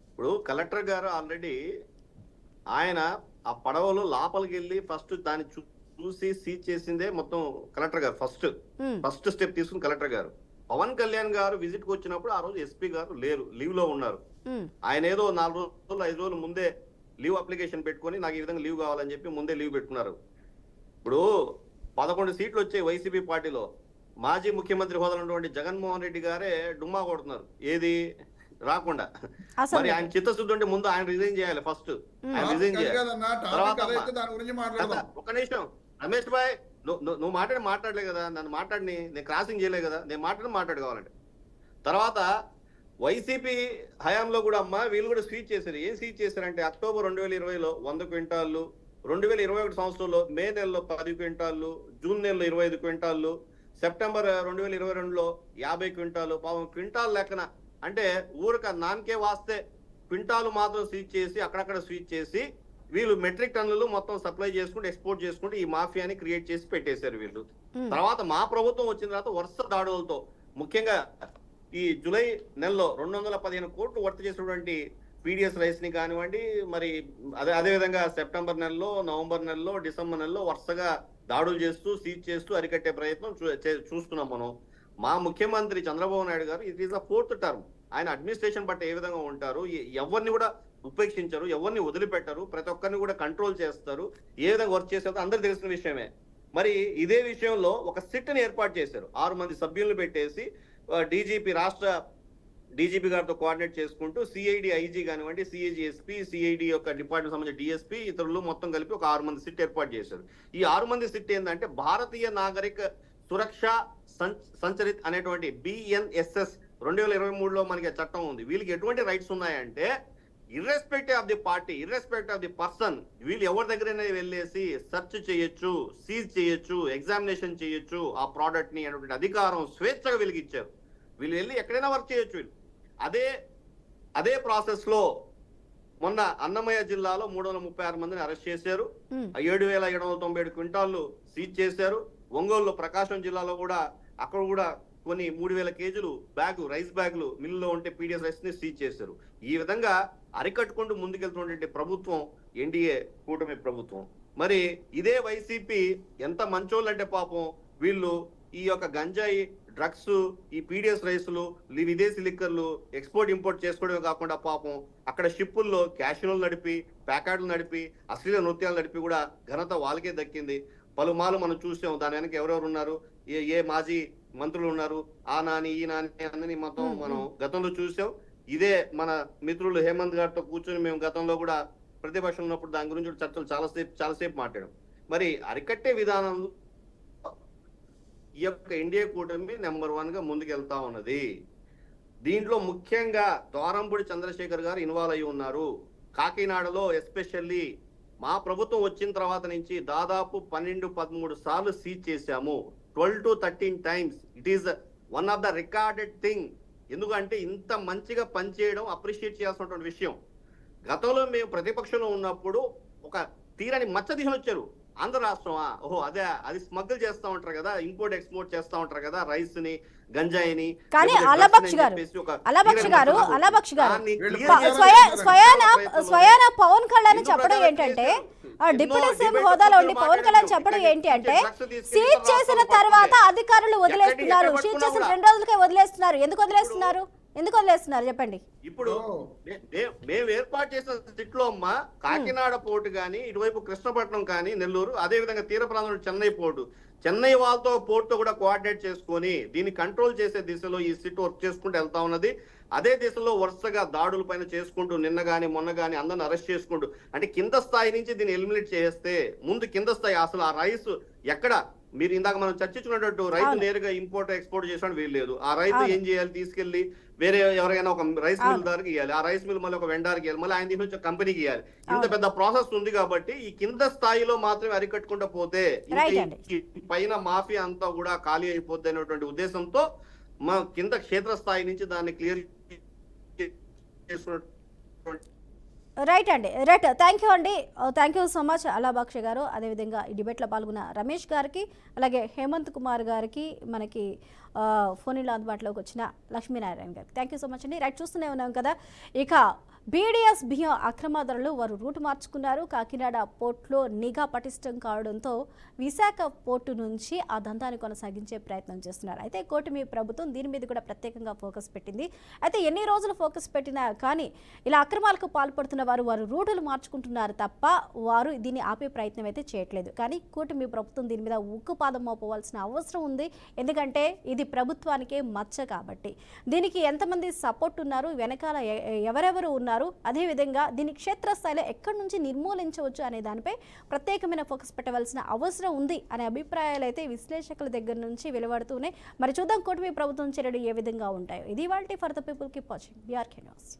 ఇప్పుడు కలెక్టర్ గారు ఆల్రెడీ ఆయన ఆ పడవలో లోపలికి వెళ్ళి ఫస్ట్ దాన్ని చూసి సీజ్ చేసిందే మొత్తం కలెక్టర్ గారు. ఫస్ట్ స్టెప్ తీసుకుని కలెక్టర్ గారు. పవన్ కళ్యాణ్ గారు విజిట్ కు వచ్చినప్పుడు ఆ రోజు ఎస్పీ గారు లేరు, లీవ్ లో ఉన్నారు. ఆయన ఏదో 4 రోజులు 5 రోజులు ముందే లీవ్ అప్లికేషన్ పెట్టుకొని నాకు ఈ విధంగా లీవ్ కావాలని చెప్పి ముందే లీవ్ పెట్టుకున్నారు. ఇప్పుడు 11 సీట్లు వచ్చాయి వైసీపీ పార్టీలో. మాజీ ముఖ్యమంత్రి హోదాలో ఉన్నటువంటి జగన్మోహన్ రెడ్డి గారే డుమ్మా కొడుతున్నారు ఏది రాకుండా. మరి ఆయన చిత్తశుద్ధి ఉంటే ముందు ఆయన రిజైన్ చేయాలి. ఫస్ట్ ఆయన రిజైన్ చేయాలి. తర్వాత ఒక నిమిషం రమేష్ భాయ్, నువ్వు మాట్లాడలే కదా, నన్ను మాట్లాడిని నేను క్రాసింగ్ చేయలే కదా, నేను మాట్లాడుకోవాలంటే. తర్వాత వైసీపీ హయాంలో కూడా అమ్మ వీళ్ళు కూడా స్వీచ్ చేశారు. ఏం స్వీచ్ చేశారంటే అక్టోబర్ 2020లో 100 క్వింటాళ్ళు, 2021 సంవత్సరంలో మే నెలలో 10 క్వింటాళ్ళు, జూన్ నెలలో 25 క్వింటాళ్ళు, సెప్టెంబర్ 2022లో 50 క్వింటాలు. పాపం క్వింటాల్ లెక్కన అంటే ఊరిక నాన్కే వాస్తే క్వింటాలు మాత్రం స్వీచ్ చేసి అక్కడక్కడ స్వీచ్ చేసి వీళ్ళు మెట్రిక్ టన్నులు మొత్తం సప్లై చేసుకుంటూ ఎక్స్పోర్ట్ చేసుకుంటూ ఈ మాఫియాని క్రియేట్ చేసి పెట్టేశారు వీళ్ళు. తర్వాత మా ప్రభుత్వం వచ్చిన తర్వాత వరుస దాడులతో ముఖ్యంగా ఈ జూలై నెలలో 215 కోట్లు వర్త్ చేసినటువంటి పీడిఎస్ రైస్ ని కానివ్వండి, మరి అదే విధంగా సెప్టెంబర్ నెలలో, నవంబర్ నెలలో, డిసెంబర్ నెలలో వరుసగా దాడులు చేస్తూ సీజ్ చేస్తూ అరికట్టే ప్రయత్నం చూస్తున్నాం మనం. మా ముఖ్యమంత్రి చంద్రబాబు నాయుడు గారు it is the 4th term. ఆయన అడ్మినిస్ట్రేషన్ పట్ల ఏ విధంగా ఉంటారు, ఎవరిని కూడా ఉపేక్షించరు, ఎవరిని వదిలిపెట్టరు, ప్రతి ఒక్కరిని కూడా కంట్రోల్ చేస్తారు, ఏ విధంగా వర్క్ చేస్తారో అందరికి తెలిసిన విషయమే. మరి ఇదే విషయంలో ఒక సిట్ని ఏర్పాటు చేశారు. 6 మంది సభ్యులను పెట్టేసి డీజీపీ రాష్ట్ర డీజీపీ గారితో కోఆర్డినేట్ చేసుకుంటూ సిఐడి ఐజీ కానివ్వండి, సిఐజీ ఎస్పీ, సిఐడి యొక్క డిపార్ట్మెంట్ సంబంధించిన డిఎస్పీ ఇతరులు మొత్తం కలిపి ఒక 6 మంది సిట్ ఏర్పాటు చేశారు. ఈ 6 మంది సిట్ ఏంటంటే భారతీయ నాగరిక సురక్ష సంచరిత్ అనేటువంటి BNSS 2023లో మనకి చట్టం ఉంది. వీళ్ళకి ఎటువంటి రైట్స్ ఉన్నాయంటే irrespective of the party, irrespective of the person, వీళ్ళు ఎవరి దగ్గరైనా వెళ్ళేసి సెర్చ్ చేయొచ్చు, సీజ్ చేయొచ్చు, ఎగ్జామినేషన్ చేయొచ్చు ఆ ప్రోడక్ట్ ని అనేటువంటి అధికారం స్వేచ్ఛగా వీళ్ళకి ఇచ్చారు. వీళ్ళు వెళ్ళి ఎక్కడైనా వర్క్ చేయొచ్చు. వీళ్ళు అదే ప్రాసెస్ లో మొన్న అన్నమయ్య జిల్లాలో 336 మందిని అరెస్ట్ చేశారు. 7,797 క్వింటాళ్ళు సీజ్ చేశారు. ఒంగోలులో ప్రకాశం జిల్లాలో కూడా అక్కడ కూడా కొన్ని 3,000 కేజీలు రైస్ బ్యాగులు మిల్లులో ఉంటే పీడిఎస్ రైస్ ని సీజ్ చేశారు. ఈ విధంగా అరికట్టుకుంటూ ముందుకెళ్తున్నటువంటి ప్రభుత్వం ఎన్డీఏ కూటమి ప్రభుత్వం. మరి ఇదే వైసీపీ ఎంత మంచోళ్ళు అంటే పాపం వీళ్ళు ఈ యొక్క గంజాయి, డ్రగ్స్, ఈ పీడిఎస్ రైసులు, విదేశీ లిక్కర్లు ఎక్స్పోర్ట్ ఇంపోర్ట్ చేసుకోవడమే కాకుండా పాపం అక్కడ షిప్పుల్లో క్యాషినోలు నడిపి, ప్యాకెట్లు నడిపి, అశ్లీల నృత్యాలు నడిపి కూడా ఘనత వాళ్ళకే దక్కింది. పలుమార్లు మనం చూసాం. దాని వెనక ఎవరెవరు ఉన్నారు, ఏ మాజీ మంత్రులు ఉన్నారు, ఆ నాని ఈ నాని అన్నని మొత్తం మనం గతంలో చూసాం. ఇదే మన మిత్రులు హేమంత్ గారితో కూర్చొని మేము గతంలో కూడా ప్రతిపక్షం ఉన్నప్పుడు దాని గురించి చర్చలు చాలాసేపు మాట్లాడాం. మరి అరికట్టే విధానంలో ఈ యొక్క ఎన్డీఏ కూటమి నెంబర్ 1 గా ముందుకెళ్తా ఉన్నది. దీంట్లో ముఖ్యంగా ద్వారంపూడి చంద్రశేఖర్ గారు ఇన్వాల్వ్ అయి ఉన్నారు. కాకినాడలో ఎస్పెషల్లీ మా ప్రభుత్వం వచ్చిన తర్వాత నుంచి దాదాపు 12-13 సార్లు సీజ్ చేశాము. 12 to 13 times. It is one of the recorded thing. ఎందుకంటే ఇంత మంచిగా పనిచేయడం అప్రిషియేట్ చేయాల్సినటువంటి విషయం. గతంలో మేము ప్రతిపక్షంలో ఉన్నప్పుడు ఒక తీరని మచ్చ దిశలు వచ్చారు. ఆంధ్ర రాష్ట్రమా, ఓహో అదే, అది స్మగ్గుల్ చేస్తా ఉంటారు కదా, ఇంపోర్ట్ ఎక్స్పోర్ట్ చేస్తా ఉంటారు కదా రైస్ ని, గంజాయిని. కానీ అలబక్ష్ గారు స్వయాన పవన్ కళ్యాణ్ చెప్పడం ఏంటంటే, డిప్యూటీ సీఎం హోదాలో ఉండి పవన్ కళ్యాణ్ చెప్పడం ఏంటి అంటే, సీజ్ చేసిన తర్వాత అధికారులు వదిలేస్తున్నారు, సీజ్ చేసిన 2 రోజులకే వదిలేస్తున్నారు. ఎందుకు వదిలేస్తున్నారు? ఎందుకు వదిలేస్తున్నారు చెప్పండి. ఇప్పుడు మేము ఏర్పాటు చేసిన సిట్లో అమ్మ కాకినాడ పోర్టు కానీ, ఇటువైపు కృష్ణపట్నం కానీ, నెల్లూరు, అదే విధంగా తీర ప్రాంతంలో చెన్నై పోర్టు, చెన్నై వాళ్ళతో పోర్టుతో కూడా కోఆర్డినేట్ చేసుకొని దీన్ని కంట్రోల్ చేసే దిశలో ఈ సిట్ వర్క్ చేసుకుంటూ వెళ్తా ఉన్నది. అదే దిశలో వరుసగా దాడుల పైన చేసుకుంటూ నిన్న గాని మొన్న గాని అందరిని అరెస్ట్ చేసుకుంటూ, అంటే కింద స్థాయి నుంచి దీన్ని ఎలిమినేట్ చేస్తే ముందు కింద స్థాయి అసలు ఆ రైస్ ఎక్కడ, మీరు ఇందాక మనం చర్చించుకున్నట్టు రైతు నేరుగా ఇంపోర్ట్ ఎక్స్పోర్ట్ చేసాడు వీల్లేదు. ఆ రైతు ఏం చేయాలి, తీసుకెళ్లి వేరే ఎవరైనా ఒక రైస్ మిల్ దారికి ఇవ్వాలి, ఆ రైస్ మిల్ మళ్ళీ ఒక వెండర్కి ఇవ్వాలి, మళ్ళీ ఆయన దీని నుంచి కంపెనీకి ఇవ్వాలి. ఇంత పెద్ద ప్రాసెస్ ఉంది కాబట్టి ఈ కింద స్థాయిలో మాత్రమే అరికట్టుకుంటూ పోతే పైన మాఫియా అంతా కూడా ఖాళీ అయిపోద్ది అనేటువంటి ఉద్దేశంతో మా కింద క్షేత్ర స్థాయి నుంచి దాన్ని క్లియర్ చేసుకున్నట్టు. రైట్ అండి, రైట్. థ్యాంక్ యూ అండి, థ్యాంక్ యూ సో మచ్ అలాబాక్ష గారు. అదేవిధంగా ఈ డిబేట్లో పాల్గొన్న రమేష్ గారికి, అలాగే హేమంత్ కుమార్ గారికి, మనకి ఫోన్లో అందుబాటులోకి వచ్చిన లక్ష్మీనారాయణ గారికి థ్యాంక్ యూ సో మచ్ అండి. రైట్, చూస్తూనే ఉన్నాం కదా. ఇక బీడీఎస్ బియ్యం అక్రమదారులు వారు రూటు మార్చుకున్నారు. కాకినాడ పోర్టులో నిఘా పటిష్టం కావడంతో విశాఖ పోర్టు నుంచి ఆ దందాన్ని కొనసాగించే ప్రయత్నం చేస్తున్నారు. అయితే కూటమి ప్రభుత్వం దీని మీద కూడా ప్రత్యేకంగా ఫోకస్ పెట్టింది. అయితే ఎన్ని రోజులు ఫోకస్ పెట్టినా కానీ ఇలా అక్రమాలకు పాల్పడుతున్న వారు రూటులు మార్చుకుంటున్నారు తప్ప వారు దీన్ని ఆపే ప్రయత్నం అయితే చేయట్లేదు. కానీ కూటమి ప్రభుత్వం దీని మీద ఉక్కుపాదం మోపవలసిన అవసరం ఉంది. ఎందుకంటే ఇది ప్రభుత్వానికే మచ్చ కాబట్టి. దీనికి ఎంతమంది సపోర్ట్ ఉన్నారు, వెనకాల ఎవరెవరు ఉన్నారు, అదేవిధంగా దీన్ని క్షేత్రస్థాయిలో ఎక్కడి నుంచి నిర్మూలించవచ్చు అనే దానిపై ప్రత్యేకమైన ఫోకస్ పెట్టవలసిన అవసరం ఉంది అనే అభిప్రాయాలు అయితే విశ్లేషకుల దగ్గర నుంచి వెలువడుతూనే. మరి చూద్దాం కూటమి ప్రభుత్వం చర్యలు ఏ విధంగా ఉంటాయో. ఇది వాల్టీ for the people. Keep watching BRK news.